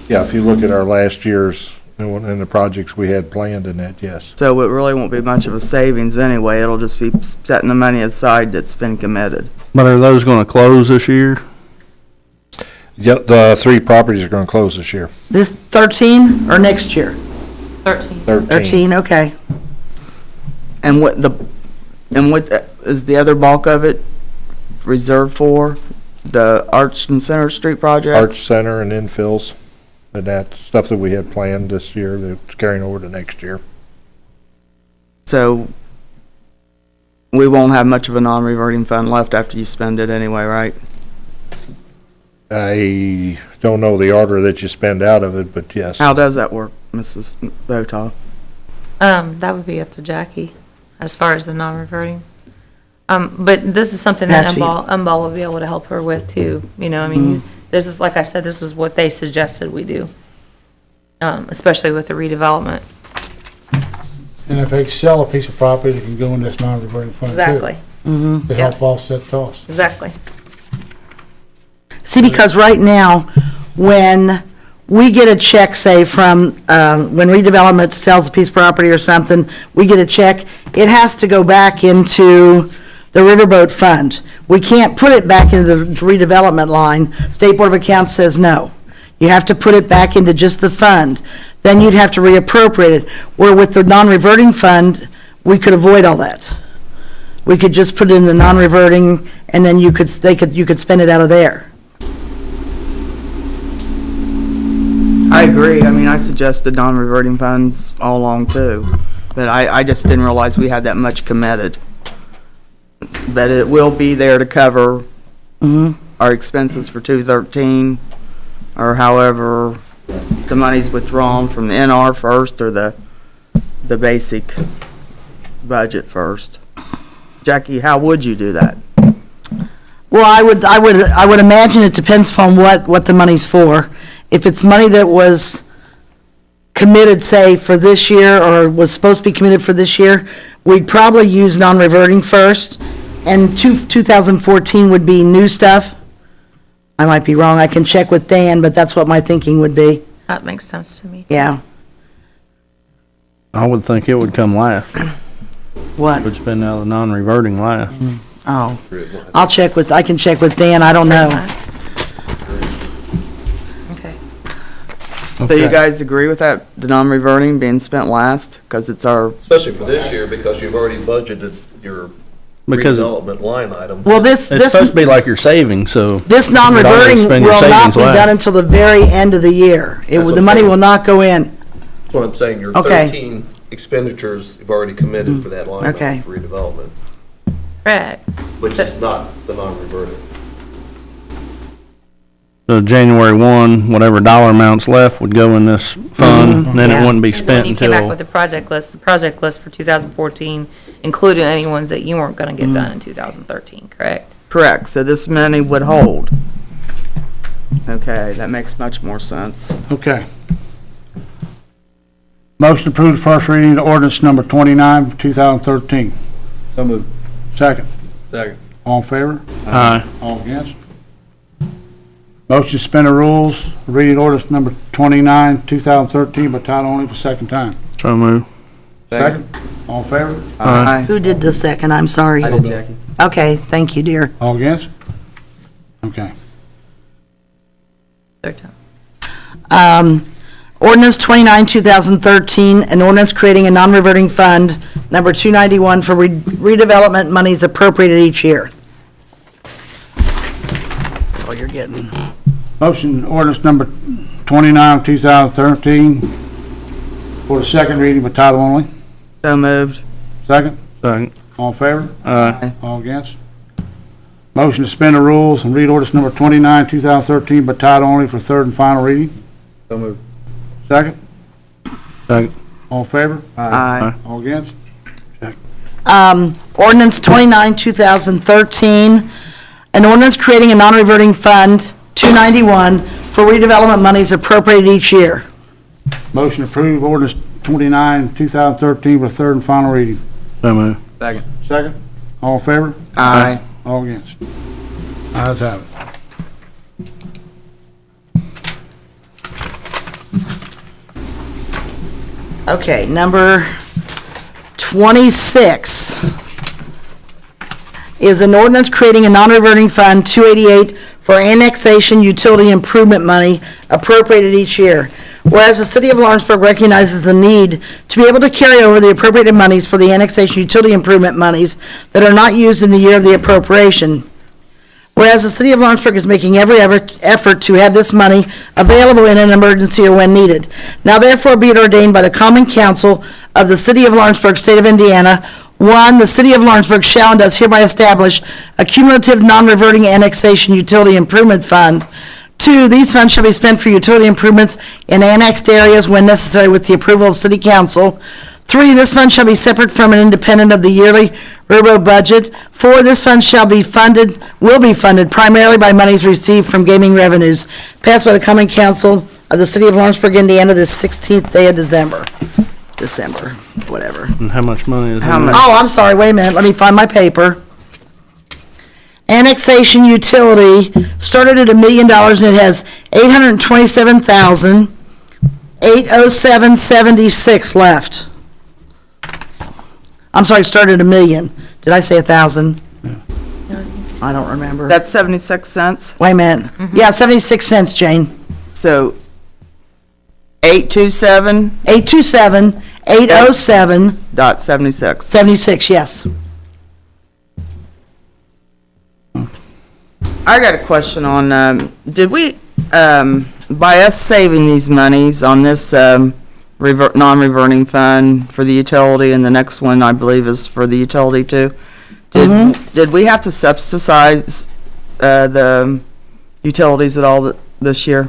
Yeah, if you look at our last year's, and the projects we had planned in that, yes. So it really won't be much of a savings anyway, it'll just be setting the money aside that's been committed. But are those gonna close this year? Yep, the 3 properties are going to close this year. This 13 or next year? 13. 13, okay. And what is the other bulk of it reserved for? The Arch and Center Street project? Arts Center and infills, and that stuff that we had planned this year that's carrying over to next year. So we won't have much of a non-reverting fund left after you spend it anyway, right? I don't know the order that you spend out of it, but yes. How does that work, Mrs. Botoff? That would be up to Jackie as far as the non-reverting. But this is something that That's Umball will be able to help her with too, you know, I mean, this is, like I said, this is what they suggested we do. Especially with the redevelopment. And if they sell a piece of property, they can go in this non-reverting fund too. Exactly, To help Yes. offset costs. exactly. See, because right now, when we get a check, say, from, when redevelopment sells a piece of property or something, we get a check, it has to go back into the riverboat fund. We can't put it back into the redevelopment line. State Board of Accounts says no. You have to put it back into just the fund. Then you'd have to reappropriate it. Where with the non-reverting fund, we could avoid all that. We could just put it in the non-reverting, and then you could spend it out of there. I agree. I mean, I suggested non-reverting funds all along too, but I just didn't realize we had that much committed. But it will be there to cover our expenses for 2013, or however the money's withdrawn from the NR first, or the basic budget first. Jackie, how would you do that? Well, I would imagine it depends upon what the money's for. If it's money that was committed, say, for this year, or was supposed to be committed for this year, we'd probably use non-reverting first, and 2014 would be new stuff. I might be wrong, I can check with Dan, but that's what my thinking would be, That makes sense to me. yeah. I would think it would come last. What? Would spend out the non-reverting last. Oh, I can check with Dan, I don't know. Okay. So you guys agree with that, the non-reverting being spent last? Because it's our, Especially for this year, because you've already budgeted your Because redevelopment line item. Well, this it's supposed to be like your savings, so. This you'd always non-reverting spend your will not savings be last. done until the very end of the year. That's what The I'm money saying. will not go in. That's what I'm saying, your Okay. 13 expenditures, you've already committed for that line Okay. item for redevelopment, Correct. which is not the non-reverted. So January 1, whatever dollar amounts left would go in this fund, and then it Yeah. wouldn't be And when spent you came back until, with the project list for 2014 included any ones that you weren't gonna get done in 2013, correct? correct, so this money would hold. Okay, that makes much more sense. Okay. Motion to approve the first reading of ordinance number 29, 2013. So moved. Second. Second. All in favor? Aye. All against? Motion to suspend the rules, reading ordinance number 29, 2013, by title only for second time. so move. Second. All in favor? Aye. Who did the second? I'm sorry. I did, Jackie. Okay, thank you, dear. All against? Okay. Third time. Ordinance 29, 2013, an ordinance creating a non-reverting fund, number 291, for redevelopment monies appropriated each year. That's all you're getting. Motion ordinance number 29, 2013 for the second reading by title only. So moved. Second? Second. All in favor? Aye. All against? Motion to suspend the rules and read ordinance number 29, 2013 by title only for third and final reading. So moved. Second? Second. All in favor? Aye. All against? Ordinance 29, 2013, an ordinance creating a non-reverting fund, 291, for redevelopment monies appropriated each year. Motion to approve ordinance 29, 2013 for third and final reading. So moved. Second. Second? All in favor? Aye. All against? Ayes have it. Okay, number 26 is an ordinance creating a non-reverting fund, 288, for annexation utility improvement money appropriated each year. Whereas the city of Lawrenceburg recognizes the need to be able to carry over the appropriated monies for the annexation utility improvement monies that are not used in the year of the appropriation. Whereas the city of Lawrenceburg is making every effort to have this money available in an emergency or when needed. Now therefore be it ordained by the Common Council of the city of Lawrenceburg, state of Indiana, 1, the city of Lawrenceburg shall and does hereby establish a cumulative non-reverting annexation utility improvement fund. 2, these funds shall be spent for utility improvements in annexed areas when necessary with the approval of city council. 3, this fund shall be separate from and independent of the yearly railroad budget. 4, this fund will be funded primarily by monies received from gaming revenues, passed by the Common Council of the city of Lawrenceburg, Indiana, this 16th day of December, whatever. And how much money is in How there? much? Oh, I'm sorry, wait a minute, let me find my paper. Annexation utility started at $1 million and it has $827,807.76 left. I'm sorry, started at $1 million. Did I say 1,000? I don't remember. That's 76 cents. Wait a minute. Yeah, 76 cents, Jane. So 827 $827,807.76, .76. yes. I got a question on, did we, by us saving these monies on this non-reverting fund for the utility, and the next one, I believe, is for the utility too, did we have to subsidize the utilities at all this year?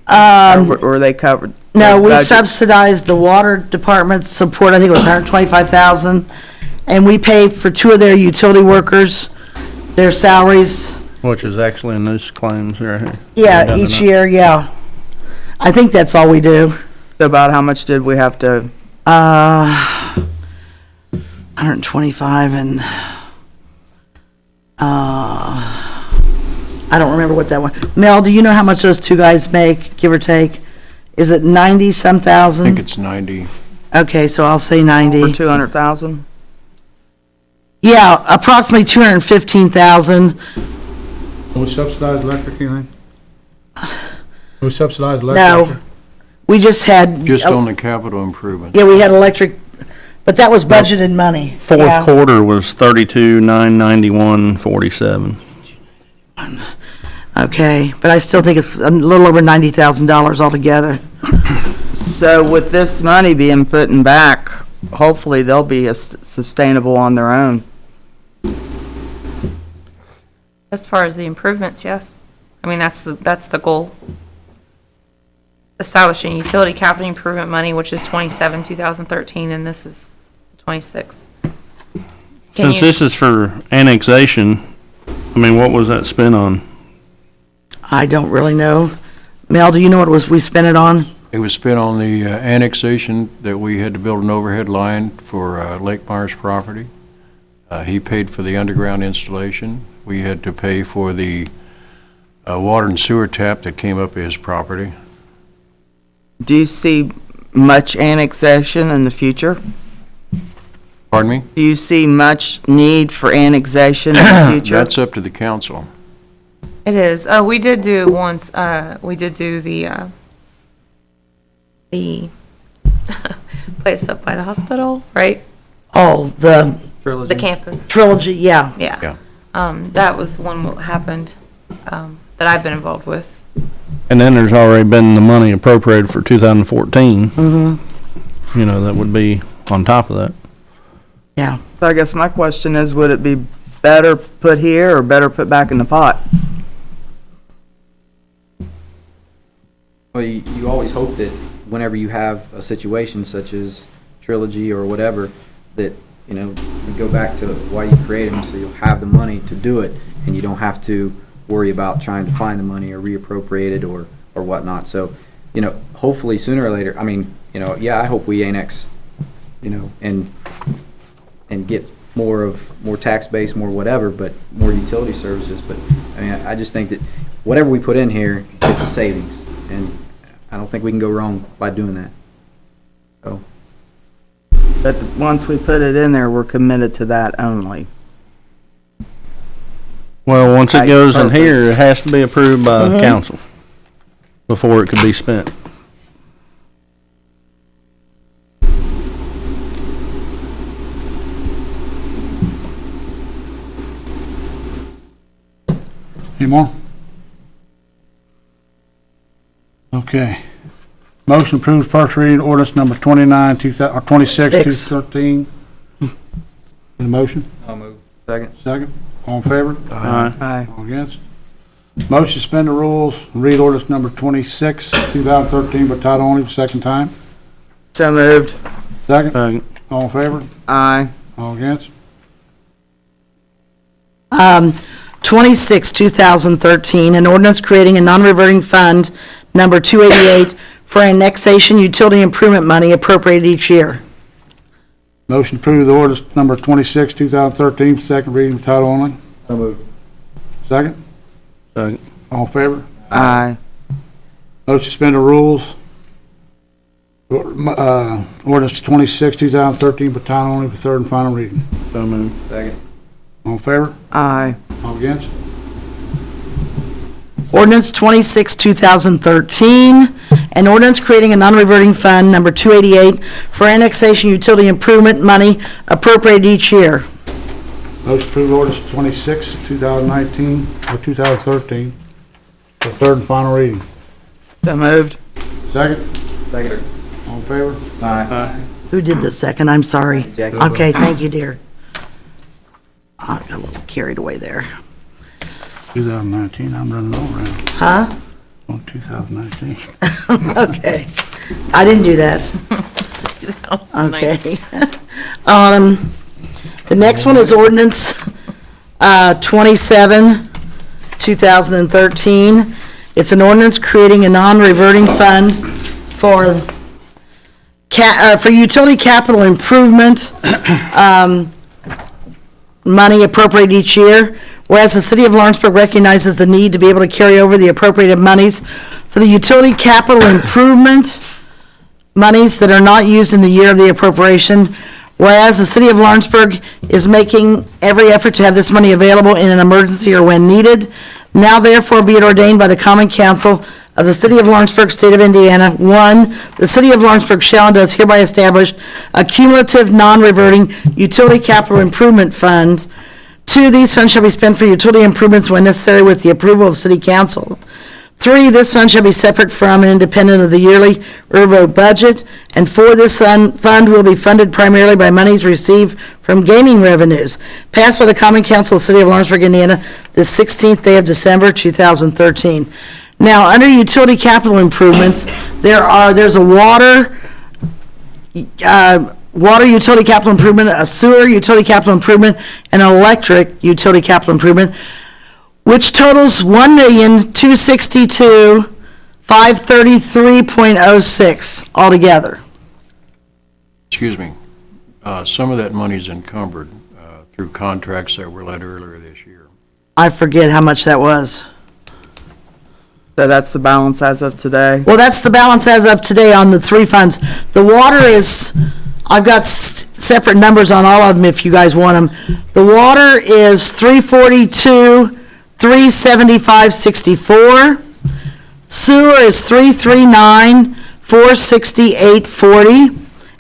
Or were they covered? No, we Budget? subsidized the water department's support, I think it was $125,000, and we paid for 2 of their utility workers, their salaries. Which is actually in those claims right here. Yeah, each year, yeah. I think that's all we do. So about how much did we have to? 125 and, I don't remember what that one. Mel, do you know how much those 2 guys make, give or take? Is it 90-some I thousand? think it's 90. Okay, so I'll say 90. For 200,000? Yeah, approximately 215,000. Do we subsidize electric, anything? Do we subsidize electric? No, we just had. Just on the capital improvement. Yeah, we had electric, but that was budgeted money. Fourth Yeah. quarter was 32,991.47. Okay, but I still think it's a little over $90,000 altogether. So with this money being put in back, hopefully they'll be sustainable on their own. As far as the improvements, yes. I mean, that's the goal. Establishing utility capital improvement money, which is 27, 2013, and this is 26. Since this is for annexation, I mean, what was that spent on? I don't really know. Mel, do you know what we spent it on? It was spent on the annexation that we had to build an overhead line for Lake Myers property. He paid for the underground installation. We had to pay for the water and sewer tap that came up his property. Do you see much annexation in the future? Pardon me? Do you see much need for annexation in the future? That's up to the council. It is. We did do once, we did do the place up by the hospital, right? Oh, the The campus. trilogy, yeah. Yeah. That was one what happened, that I've been involved with. And then there's already been the money appropriated for 2014. Mm-hmm. You know, that would be on top of that. Yeah. So I guess my question is, would it be better put here or better put back in the pot? Well, you always hope that whenever you have a situation such as Trilogy or whatever, that, you know, we go back to why you create them, so you'll have the money to do it, and you don't have to worry about trying to find the money or reappropriate it or whatnot. So, you know, hopefully sooner or later, I mean, you know, yeah, I hope we annex, you know, and get more tax base, more whatever, but more utility services. But, I mean, I just think that whatever we put in here, it's a savings, and I don't think we can go wrong by doing that. So. But once we put it in there, we're committed to that only. Well, once it Right, goes in purpose. here, it has to be approved by Mhm. council before it could be spent. Any more? Okay. Motion approved first reading ordinance number 29, 26, Six. 2013. Need a motion? I'll move. Second. All in favor? Aye. All against? Motion to suspend the rules, read ordinance number 26, 2013 by title only for second time. So moved. Second. Second. All in favor? Aye. All against? 26, 2013, an ordinance creating a non-reverting fund, number 288, for annexation utility improvement money appropriated each year. Motion to approve the ordinance number 26, 2013, second reading by title only. So moved. Second. Second. All in favor? Aye. Motion to suspend the rules. Ordinance 26, 2013, by title only for third and final reading. So moved. Second. All in favor? Aye. All against? Ordinance 26, 2013, an ordinance creating a non-reverting fund, number 288, for annexation utility improvement money appropriated each year. Motion to approve ordinance 26, 2019, or 2013, for third and final reading. So moved. Second. Second. All in favor? Aye. Who did the second? I'm sorry. Jackie. Okay, thank you, dear. I got a little carried away there. 2019, I'm running over now. Huh? On 2019. Okay. I didn't do that. Okay. The next one is ordinance 27, 2013. It's an ordinance creating a non-reverting fund for utility capital improvement money appropriated each year. Whereas the city of Lawrenceburg recognizes the need to be able to carry over the appropriated monies for the utility capital improvement monies that are not used in the year of the appropriation. Whereas the city of Lawrenceburg is making every effort to have this money available in an emergency or when needed. Now therefore be it ordained by the Common Council of the City of Lawrenceburg, State of Indiana. 1, the City of Lawrenceburg shall and does hereby establish a cumulative non-reverting utility capital improvement fund. 2, these funds shall be spent for utility improvements when necessary with the approval of City Council. 3, this fund shall be separate from and independent of the yearly railroad budget. And 4, this fund will be funded primarily by monies received from gaming revenues. Passed by the Common Council of the City of Lawrenceburg, Indiana, the 16th day of December, 2013. Now, under utility capital improvements, there's a water utility capital improvement, a sewer utility capital improvement, and an electric utility capital improvement, which totals $1,262,533.06 altogether. Excuse me. Some of that money's encumbered through contracts that were let earlier this year. I forget how much that was. So that's the balance as of today? Well, that's the balance as of today on the 3 funds. The water is, I've got separate numbers on all of them if you guys want them. The water is 342, 375.64. Sewer is 339, 468.40.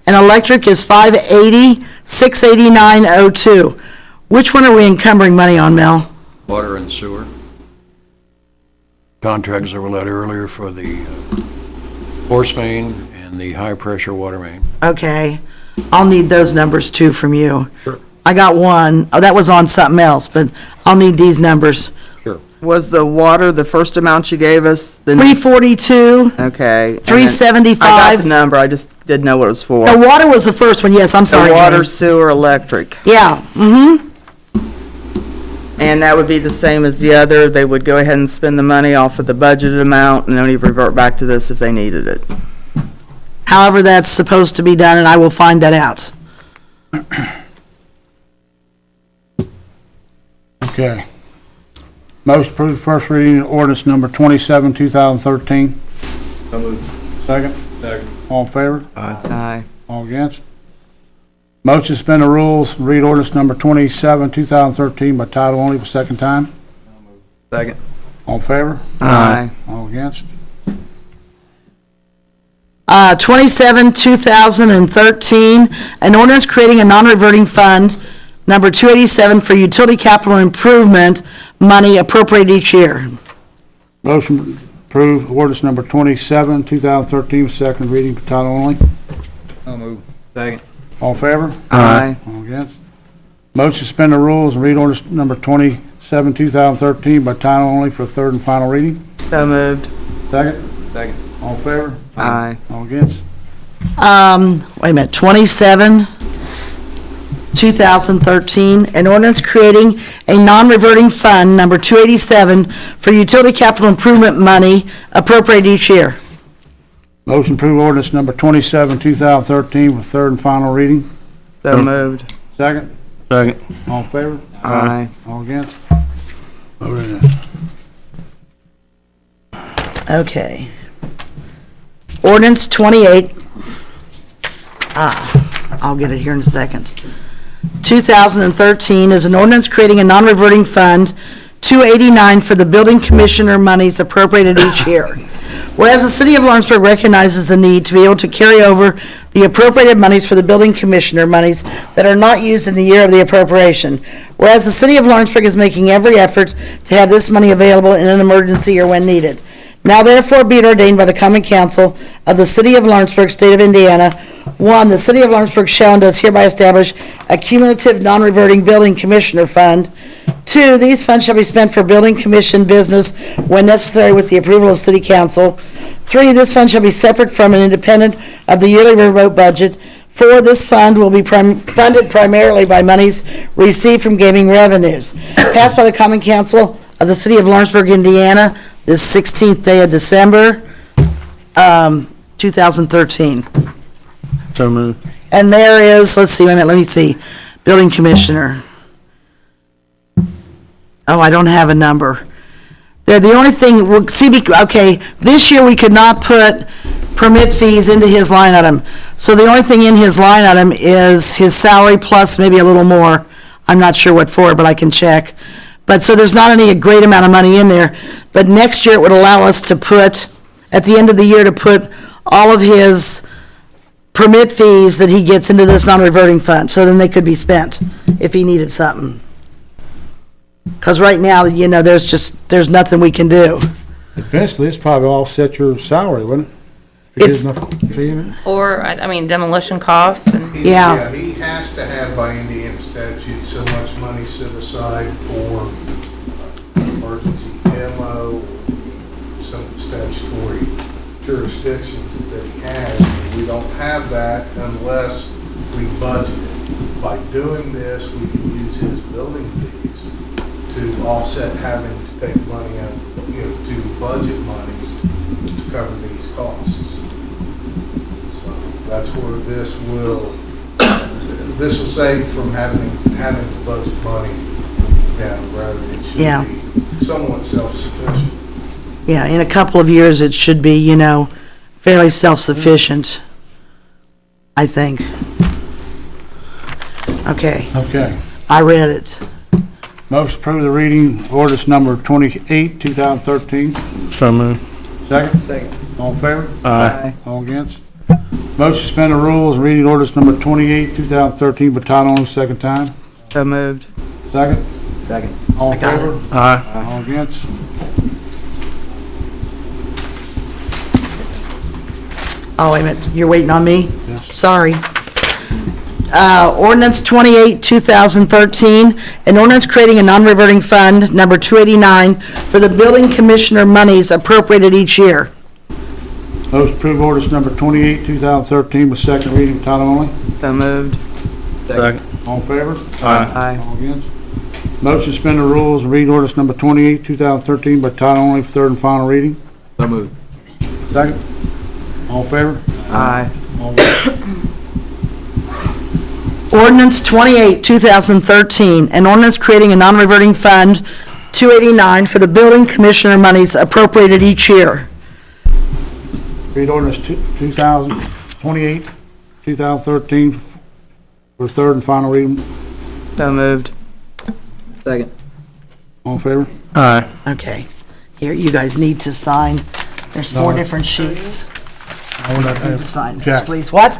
And electric is 580, 689.02. Which one are we encumbering money on, Mel? Water and sewer. contracts that were let earlier for the force main and the high-pressure water main. Okay, I'll need those numbers too from you. I got one. Oh, that was on something else, but I'll need these numbers. Was the water the first amount you gave us? The 342, Okay. and then 375. I got the number, I just didn't know what it was for. The water was the first one, yes, I'm sorry, The water, James. sewer, electric. Yeah, mm-hmm. And that would be the same as the other, they would go ahead and spend the money off of the budgeted amount, and then we'd revert back to this if they needed it. However that's supposed to be done, and I will find that out. Okay. Most approved first reading ordinance number 27, 2013. So moved. Second? Second. All in favor? Aye. All against? Motion to suspend the rules, read ordinance number 27, 2013 by title only for second time. Second. All in favor? Aye. All against? 27, 2013, an ordinance creating a non-reverting fund, number 287, for utility capital improvement money appropriated each year. Motion approved ordinance number 27, 2013 second reading by title only. So moved. Second. All in favor? Aye. All against? Motion to suspend the rules and read ordinance number 27, 2013 by title only for third and final reading. So moved. Second? Second. All in favor? Aye. All against? Wait a minute, 27, 2013, an ordinance creating a non-reverting fund, number 287, for utility capital improvement money appropriated each year. Motion approved ordinance number 27, 2013 with third and final reading. So moved. Second? Second. All in favor? Aye. All against? Voted in. Okay. Ordinance 28, I'll get it here in a second. 2013 is an ordinance creating a non-reverting fund, 289, for the building commissioner monies appropriated each year. Whereas the city of Lawrenceburg recognizes the need to be able to carry over the appropriated monies for the building commissioner monies that are not used in the year of the appropriation. Whereas the city of Lawrenceburg is making every effort to have this money available in an emergency or when needed. Now therefore be it ordained by the common council of the city of Lawrenceburg, state of Indiana, 1, the city of Lawrenceburg shall and does hereby establish a cumulative non-reverting building commissioner fund. 2, these funds shall be spent for building commission business when necessary with the approval of city council. 3, this fund shall be separate from and independent of the yearly riverboat budget. 4, this fund will be funded primarily by monies received from gaming revenues. Passed by the common council of the city of Lawrenceburg, Indiana, this 16th day of December, 2013. So moved. And there is, let's see, wait a minute, let me see, building commissioner. Oh, I don't have a number. The only thing, okay, this year we could not put permit fees into his line item. So the only thing in his line item is his salary plus maybe a little more. I'm not sure what for, but I can check. But, so there's not any great amount of money in there. But next year it would allow us to put, at the end of the year, to put all of his permit fees that he gets into this non-reverting fund, so then they could be spent if he needed something. Because right now, you know, there's nothing we can do. Eventually, it's probably offset your salary, wouldn't it? If you get enough fee in it? Or, I mean, demolition costs and, Yeah. He has to have by Indiana statute so much money set aside for emergency demo, some statutory jurisdictions that he has. And we don't have that unless we budget it. By doing this, we can use his building fees to offset having to take money out, to budget monies to cover these costs. So that's where this will save from having to budget money down rather than it should Yeah. be somewhat self-sufficient. Yeah, in a couple of years, it should be, fairly self-sufficient, I think. Okay, Okay. I read it. Motion approved the reading ordinance number 28, 2013. So moved. Second? Second. All in favor? Aye. All against? Motion to suspend the rules, reading ordinance number 28, 2013 by title only, second time. So moved. Second? Second. All in I got favor? Aye. All against? Oh, wait a minute, you're waiting on me? Yes. Sorry. Ordinance 28, 2013, an ordinance creating a non-reverting fund, number 289, for the building commissioner monies appropriated each year. Those approve ordinance number 28, 2013 with second reading, title only. So moved. Second. All in favor? Aye. All against? Motion to suspend the rules and read ordinance number 28, 2013 by title only for third and final reading. So moved. Second. All in favor? Aye. All against? Ordinance 28, 2013, an ordinance creating a non-reverting fund, 289, for the building commissioner monies appropriated each year. Read ordinance 28, 2013 for third and final reading. So moved. Second. All in favor? Aye. Okay. Here, you guys need to sign. There's 4 No. different sheets. I want You need to sign this, Jack. please. What?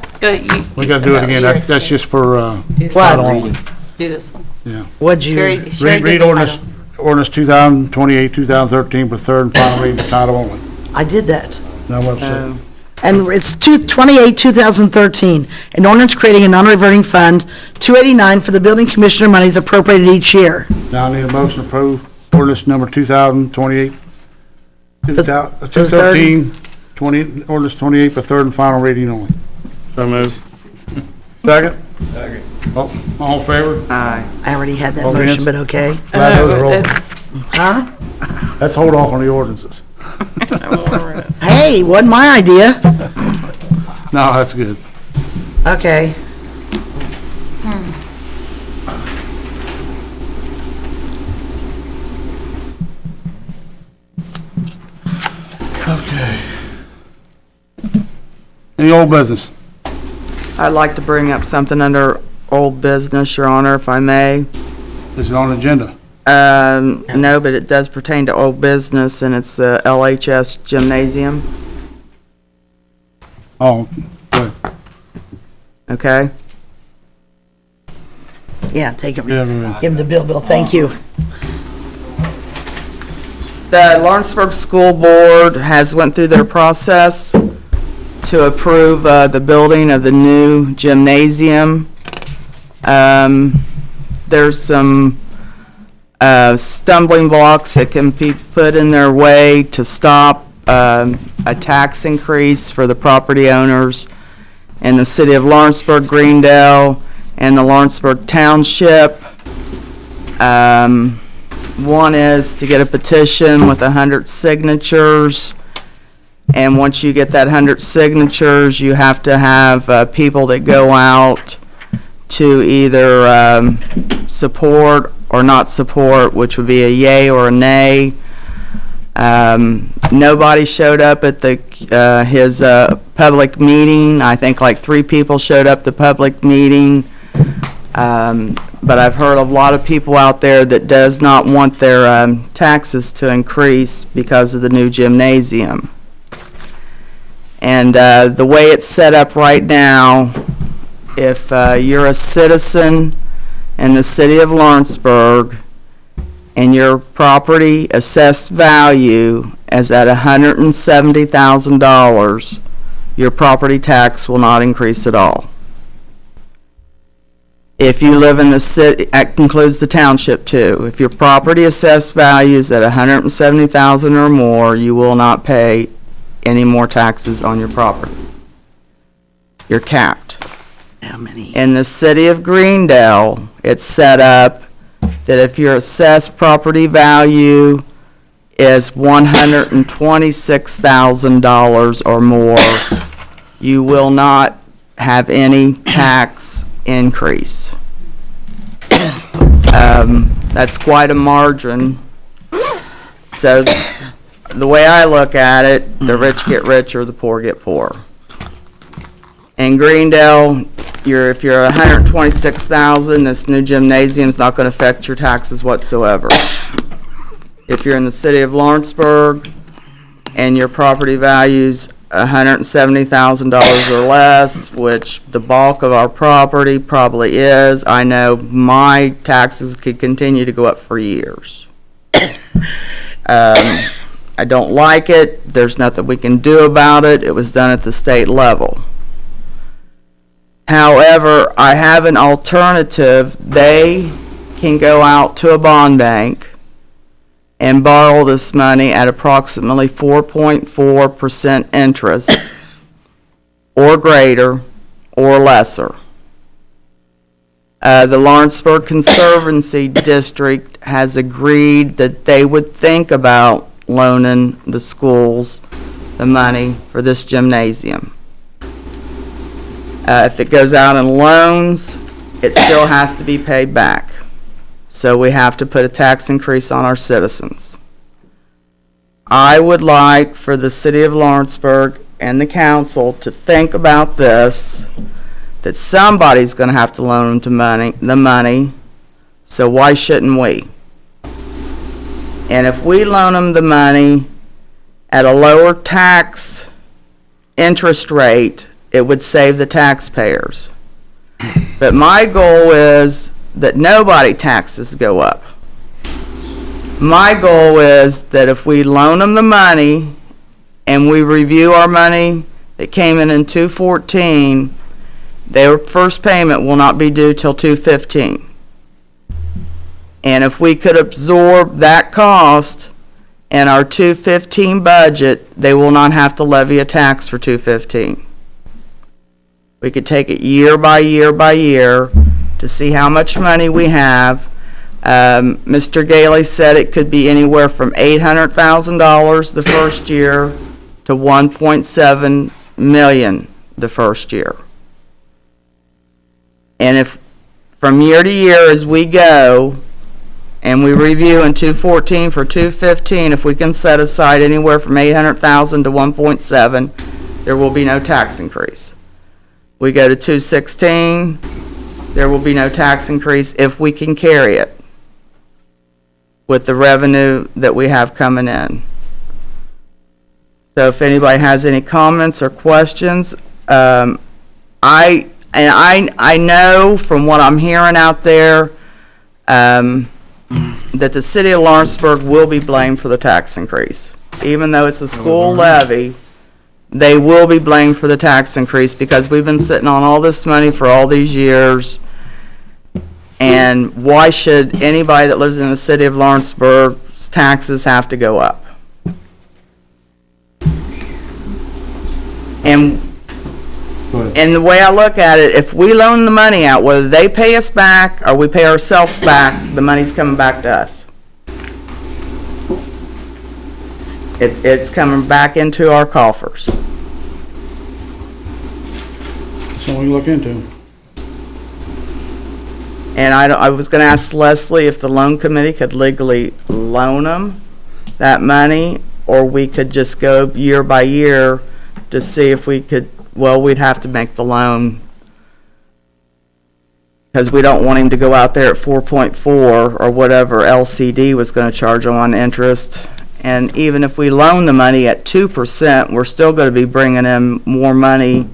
We gotta do it again. That's just for, What? title only. Do this one. Yeah. What'd you? Read ordinance 2028, 2013 for third and final reading, title only. I did that. No website. And it's 28, 2013, an ordinance creating a non-reverting fund, 289, for the building commissioner monies appropriated each year. Now I need a motion to approve ordinance number 2028, 2013, 20, ordinance 28 for third and final reading only. So moved. Second? Second. All in favor? Aye. I already had that All motion, against? but okay. Glad those are over. Huh? Let's hold off on the ordinances. Hey, wasn't my idea. No, that's good. Okay. Okay. Any old business? I'd like to bring up something under old business, Your Honor, if I may. Is it on the agenda? No, but it does pertain to old business, and it's the LHS gymnasium, Oh, good. okay? Yeah, take him. Yeah, Give him the bill. Thank you. The Lawrenceburg School Board has went through their process to approve the building of the new gymnasium. There's some stumbling blocks that can be put in their way to stop a tax increase for the property owners in the city of Lawrenceburg, Greendale, and the Lawrenceburg Township. One is to get a petition with 100 signatures, and once you get that 100 signatures, you have to have people that go out to either support or not support, which would be a yay or a nay. Nobody showed up at his public meeting. I think like 3 people showed up at the public meeting. But I've heard a lot of people out there that does not want their taxes to increase because of the new gymnasium. And the way it's set up right now, if you're a citizen in the city of Lawrenceburg and your property assessed value is at $170,000, your property tax will not increase at all. If you live in the city, that includes the township too. If your property assessed value is at $170,000 or more, you will not pay any more taxes on your property. You're capped. How many? In the city of Greendale, it's set up that if your assessed property value is $126,000 or more, you will not have any tax increase. That's quite a margin. So the way I look at it, the rich get richer, the poor get poorer. In Greendale, if you're 126,000, this new gymnasium's not going to affect your taxes whatsoever. If you're in the city of Lawrenceburg and your property value's $170,000 or less, which the bulk of our property probably is, I know my taxes could continue to go up for years. I don't like it. There's nothing we can do about it. It was done at the state level. However, I have an alternative. They can go out to a bond bank and borrow this money at approximately 4.4% interest or greater or lesser. The Lawrenceburg Conservancy District has agreed that they would think about loaning the schools the money for this gymnasium. If it goes out in loans, it still has to be paid back. So we have to put a tax increase on our citizens. I would like for the city of Lawrenceburg and the council to think about this, that somebody's going to have to loan them the money, so why shouldn't we? And if we loan them the money at a lower tax interest rate, it would save the taxpayers. But my goal is that nobody taxes go up. My goal is that if we loan them the money and we review our money that came in 214, their first payment will not be due till 215. And if we could absorb that cost in our 215 budget, they will not have to levy a tax for 215. We could take it year by year by year to see how much money we have. Mr. Gailey said it could be anywhere from $800,000 the first year to $1.7 million the first year. And if from year to year as we go and we review in 214 for 215, if we can set aside anywhere from $800,000 to 1.7, there will be no tax increase. We go to 216, there will be no tax increase if we can carry it with the revenue that we have coming in. So if anybody has any comments or questions, I know from what I'm hearing out there that the city of Lawrenceburg will be blamed for the tax increase. Even though it's a school levy, they will be blamed for the tax increase because we've been sitting on all this money for all these years. And why should anybody that lives in the city of Lawrenceburg's taxes have to go up? And the way I look at it, if we loan the money out, whether they pay us back or we pay ourselves back, the money's coming back to us. It's coming back into our coffers. So we look into. And I was going to ask Leslie if the loan committee could legally loan them that money, or we could just go year by year to see if we could. Well, we'd have to make the loan because we don't want him to go out there at 4.4 or whatever LCD was going to charge him on interest. And even if we loan the money at 2%, we're still going to be bringing in more money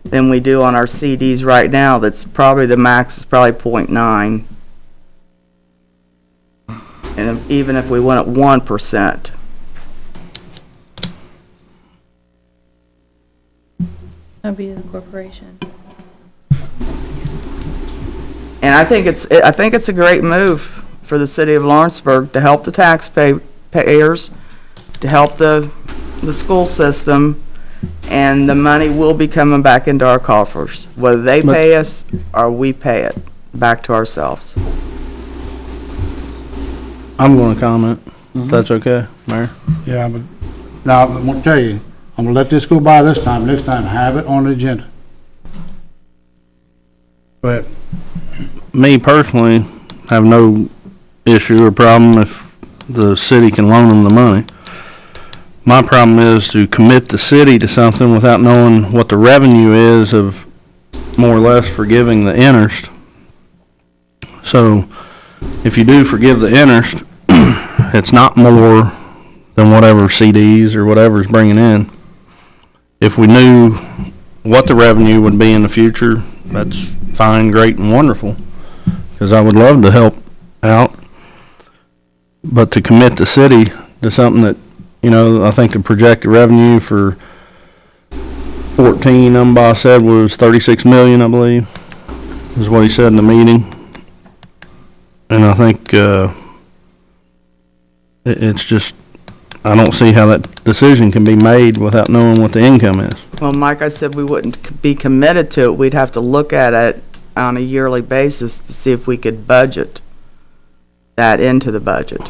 than we do on our CDs right now. That's probably the max is probably 0.9. And even if we went at 1%. That'd be the corporation. And I think it's a great move for the city of Lawrenceburg to help the taxpayers, to help the school system, and the money will be coming back into our coffers, whether they pay us or we pay it back to ourselves. I'm going to comment, if that's okay, Mayor. Yeah, but now, I'm going to tell you, I'm going to let this go by this time. Next time, have it on the agenda. But Me personally, have no issue or problem if the city can loan them the money. My problem is to commit the city to something without knowing what the revenue is of more or less forgiving the interest. So if you do forgive the interest, it's not more than whatever CDs or whatever's bringing in. If we knew what the revenue would be in the future, that's fine, great, and wonderful, because I would love to help out. But to commit the city to something that you know, I think the projected revenue for 14, boss said was 36 million, I believe, is what he said in the meeting. And I think, it's just, I don't see how that decision can be made without knowing what the income is. Well, Mike, I said we wouldn't be committed to it. We'd have to look at it on a yearly basis to see if we could budget that into the budget.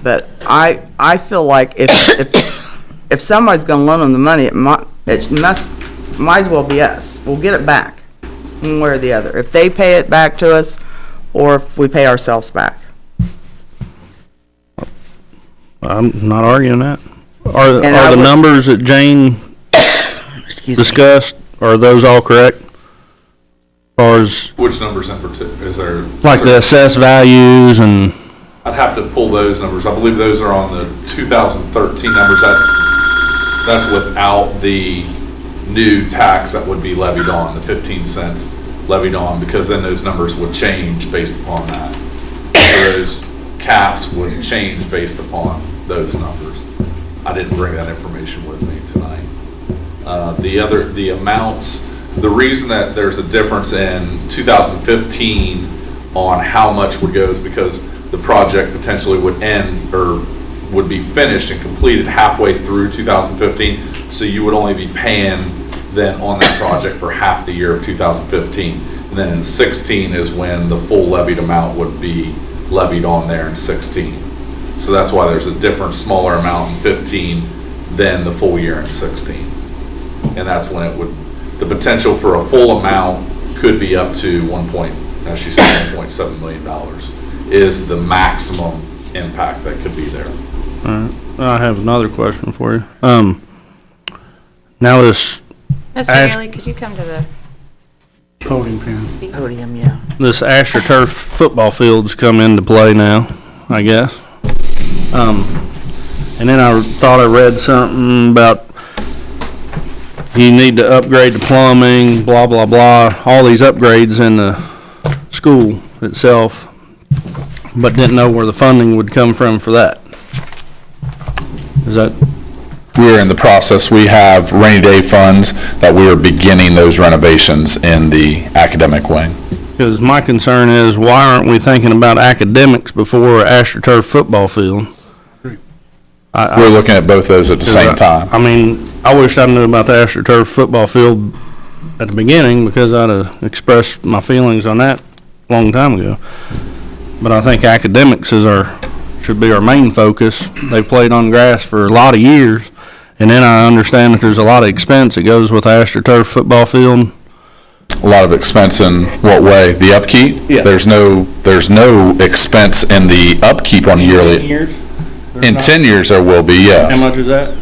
But I feel like if somebody's gonna loan them the money, it might as well be us. We'll get it back, one way or the other. If they pay it back to us, or if we pay ourselves back. I'm not arguing that. Are And I the would- numbers that Jane discussed, are those all correct? As far as, Which numbers in particular, is there? like the assessed values and, I'd have to pull those numbers. I believe those are on the 2013 numbers. That's without the new tax that would be levied on, the 15 cents levied on, because then those numbers would change based upon that. So those caps would change based upon those numbers. I didn't bring that information with me tonight. The amounts, the reason that there's a difference in 2015 on how much would go is because the project potentially would end or would be finished and completed halfway through 2015. So you would only be paying then on that project for half the year of 2015. And then in 16 is when the full levied amount would be levied on there in 16. So that's why there's a different smaller amount in 15 than the full year in 16. And that's when it would, the potential for a full amount could be up to as she said, $1.7 million is the maximum impact that could be there. all right, I have another question for you. Now this, Mr. Haley, could you come to the Podium pen. Podium, yeah. this AstroTurf football field's come into play now, I guess. And then I thought I read something about you need to upgrade the plumbing, blah, blah, blah, all these upgrades in the school itself, but didn't know where the funding would come from for that. Is that, We're in the process. We have rainy day funds that we are beginning those renovations in the academic wing. because my concern is, why aren't we thinking about academics before AstroTurf football field? We're looking at both those at the same time. I mean, I wished I knew about the AstroTurf football field at the beginning, because I'd have expressed my feelings on that a long time ago. But I think academics should be our main focus. They've played on grass for a lot of years, and then I understand that there's a lot of expense that goes with the AstroTurf football field. A lot of expense in what way? The upkeep? Yeah. There's no expense in the upkeep on a yearly. Years? In 10 years, there will be, yes. How much is that?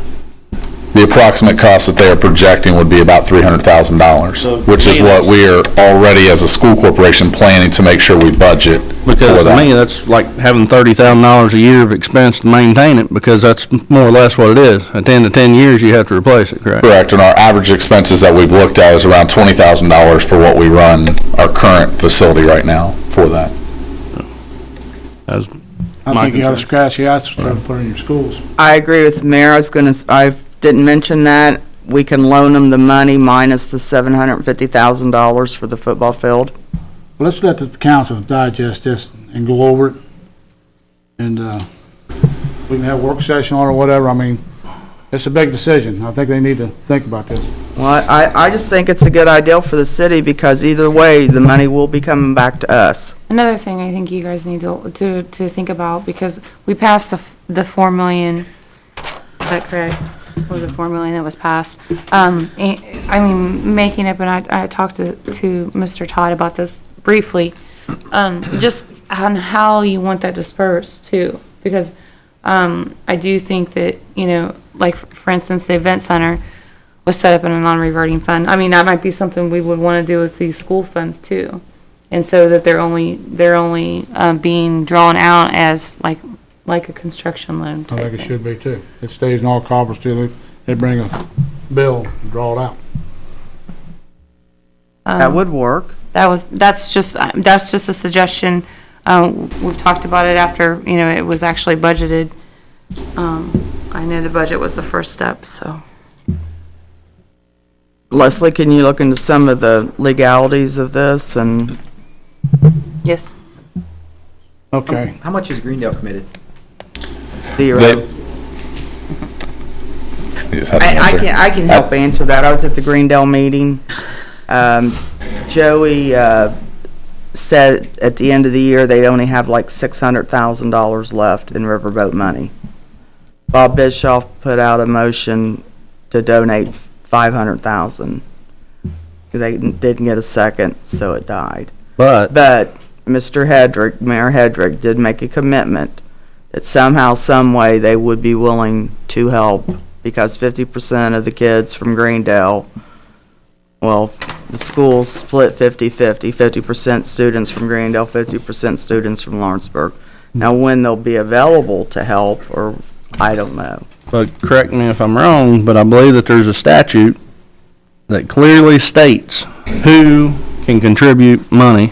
The approximate cost that they are projecting would be about $300,000, which is what we are already, as a school corporation, planning to make sure we budget for Because to that. me, that's like having $30,000 a year of expense to maintain it, because that's more or less what it is. At the end of 10 years, you have to replace it, correct? Correct, and our average expenses that we've looked at is around $20,000 for what we run our current facility right now for that. That's I my think you ought to concern. scratch the ice and put it in your schools. I agree with the mayor. I didn't mention that. We can loan them the money minus the $750,000 for the football field. Let's let the council digest this and go over it. And, we can have a work session on it or whatever. I mean, it's a big decision. I think they need to think about this. Well, I just think it's a good idea for the city, because either way, the money will be coming back to us. Another thing I think you guys need to think about, because we passed the 4 million, is that correct? Or the 4 million that was passed. I mean, making it, and I talked to Mr. Todd about this briefly, just on how you want that dispersed too, because I do think that, like for instance, the event center was set up in a non-reverting fund. I mean, that might be something we would want to do with these school funds too. And so that they're only being drawn out as like a construction loan I type think it thing. should be too. It stays in all coffers till they bring a bill and draw it out. That would work. That's just a suggestion. We've talked about it after, it was actually budgeted. I knew the budget was the first step, so. Leslie, can you look into some of the legalities of this and Yes. Okay. How much is Greendale committed? 0? I can help answer that. I was at the Greendale meeting. Joey said at the end of the year, they'd only have like $600,000 left in riverboat money. Bob Bischoff put out a motion to donate $500,000. They didn't get a second, so it died. But Mr. Hedrick, Mayor Hedrick, did make a commitment that somehow, some way, they would be willing to help, because 50% of the kids from Greendale, well, the schools split 50-50, 50% students from Greendale, 50% students from Lawrenceburg. Now, when they'll be available to help, or, I don't know. But correct me if I'm wrong, but I believe that there's a statute that clearly states who can contribute money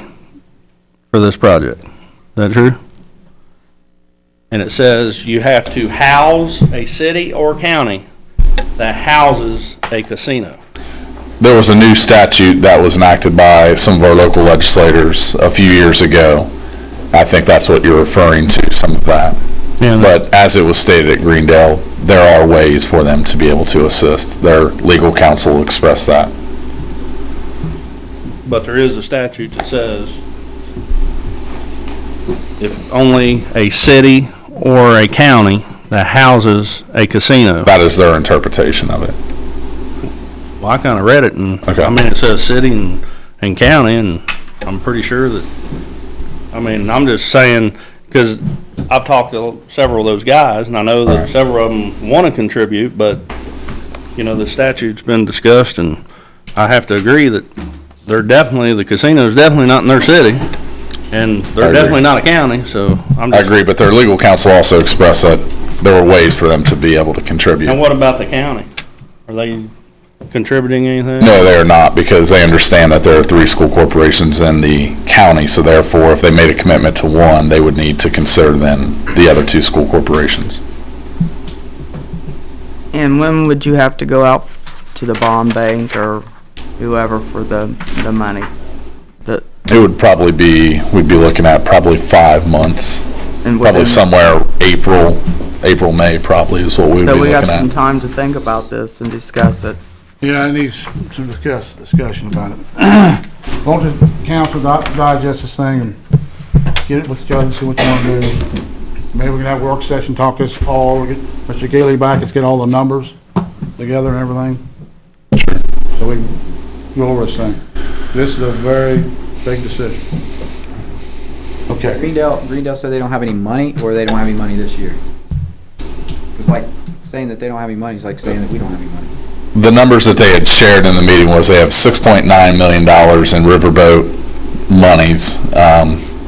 for this project. Is that true? And it says you have to house a city or county that houses a casino. There was a new statute that was enacted by some of our local legislators a few years ago. I think that's what you're referring to, some of that. Yeah. But as it was stated at Greendale, there are ways for them to be able to assist. Their legal counsel expressed that. But there is a statute that says if only a city or a county that houses a casino. That is their interpretation of it. Well, I kind of read it, and Okay. I mean, it says city and county, and I'm pretty sure that, I mean, I'm just saying, because I've talked to several of those guys, and I know that several of them want to contribute, but, you know, the statute's been discussed, and I have to agree that the casino's definitely not in their city, and they're definitely not a county, so I'm I just. agree, but their legal counsel also expressed that there were ways for them to be able to contribute. And what about the county? Are they contributing anything? No, they are not, because they understand that there are 3 school corporations in the county, so therefore, if they made a commitment to one, they would need to consider then the other 2 school corporations. And when would you have to go out to the bond bank or whoever for the money? It would probably be, we'd be looking at probably 5 months, And probably within- somewhere April, May probably is what we would be So we looking got some at. time to think about this and discuss it. Yeah, I need some discussion about it. Won't the council digest this thing and get it with each other and see what you want to do? Maybe we can have a work session, talk this all, get Mr. Gailey back, let's get all the numbers together and everything. So we can go over this thing. This is a very big decision. Okay. Greendale said they don't have any money, or they don't have any money this year. It's like saying that they don't have any money is like saying that we don't have any money. The numbers that they had shared in the meeting was they have $6.9 million in riverboat monies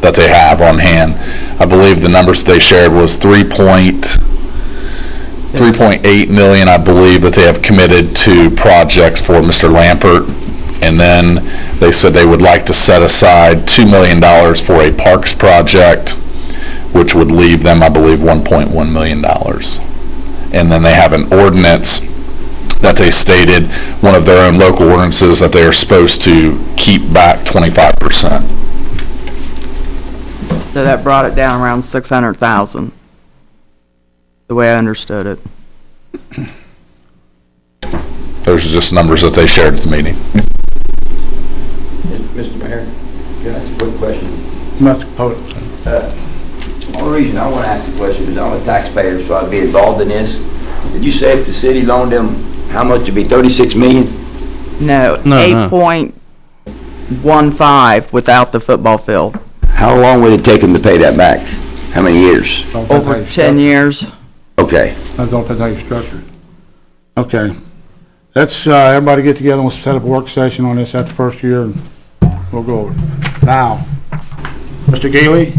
that they have on hand. I believe the numbers they shared was 3.8 million, I believe, that they have committed to projects for Mr. Lampert. And then they said they would like to set aside $2 million for a parks project, which would leave them, I believe, $1.1 million. And then they have an ordinance that they stated, one of their own local ordinances, that they are supposed to keep back 25%. So that brought it down around 600,000, the way I understood it. Those are just numbers that they shared at the meeting. Mr. Mayor, can I ask a quick question? Mr. Poet. The only reason I want to ask the question is I'm a taxpayer, so I'd be involved in this. Did you say if the city loaned them, how much it'd be, 36 million? No, 8.15 without the football field. How long would it take them to pay that back? How many years? Over 10 years. Okay. That's all, that's how you structure it. Okay. Let's, everybody get together, we'll set up a work session on this at the first year, and we'll go over it. Now, Mr. Gailey,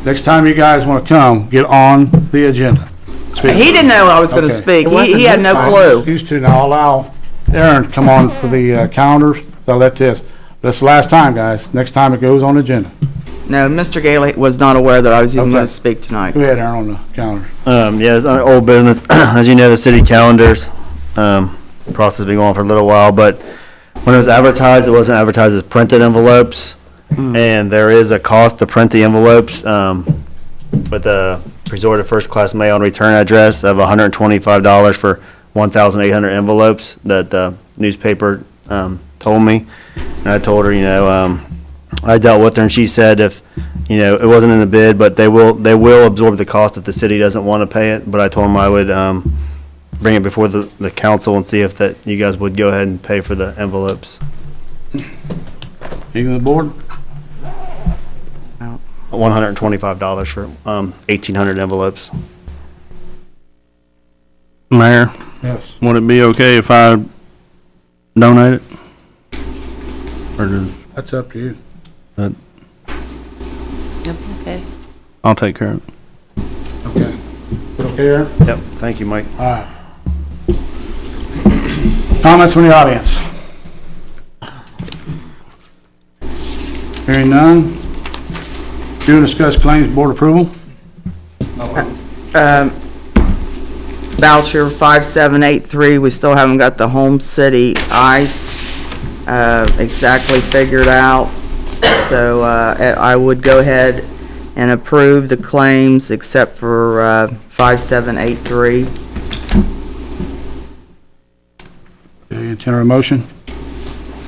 next time you guys want to come, get on the agenda. Speak. He didn't know I was going to speak. He had no clue. Used to, now I'll allow Aaron to come on for the calendars, they'll let this. That's the last time, guys. Next time it goes on the agenda. No, Mr. Gailey was not aware that I was even Okay. going to speak tonight. Go ahead, Aaron, on the calendar. Yeah, it's on old business. As you know, the city calendars, process has been going on for a little while, but when it was advertised, it wasn't advertised as printed envelopes. And there is a cost to print the envelopes, with a presorted first-class mail and return address of $125 for 1,800 envelopes that the newspaper, told me. And I told her, I dealt with her, and she said if, it wasn't in the bid, but they will absorb the cost if the city doesn't want to pay it. But I told them I would bring it before the council and see if that you guys would go ahead and pay for the envelopes. You on the board? $125 for 1,800 envelopes. Mayor, Yes. would it be okay if I donate it? Or does, That's up to you. Okay. I'll take care of it. Okay. Good, okay, Aaron? Yep, thank you, Mike. All right. Comments from the audience? Hearing none. Do and discuss claims board approval. Voucher 5783, we still haven't got the Home City Ice exactly figured out. So I would go ahead and approve the claims except for 5783. Okay, enter a motion.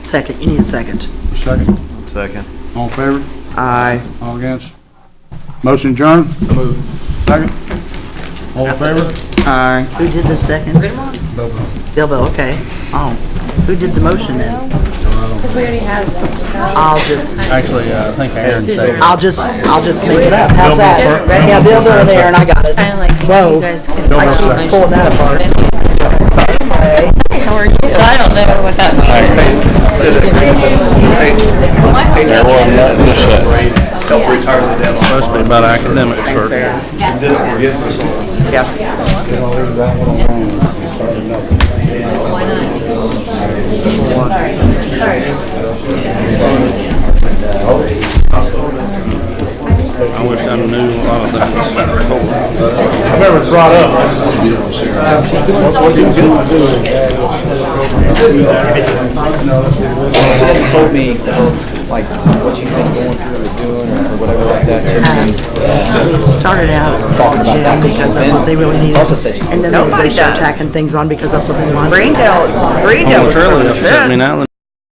Second, you need a second. Second. Second. All in favor? Aye. All against? Motion adjourned? Second. All in favor? Aye. Who did the second? Bilbo, okay. Oh, who did the motion then? Because we already have. I'll just, Actually, I think Aaron said. I'll just make it up. How's that? Yeah, Bilbo over there and I got it. Kind of like Whoa. you guys could. I keep pulling that apart. Okay. How are you? So I don't know what that means. Supposed to be about academics first. Yes. I wish I knew a lot of things. I remember it brought up. She told me, like, what she's been going through or doing or whatever like that. It started out gym because that's what they really needed. And then they started tacking things on because that's what they wanted. Greendale Oh, was Shirley throwing a upset fit. me now.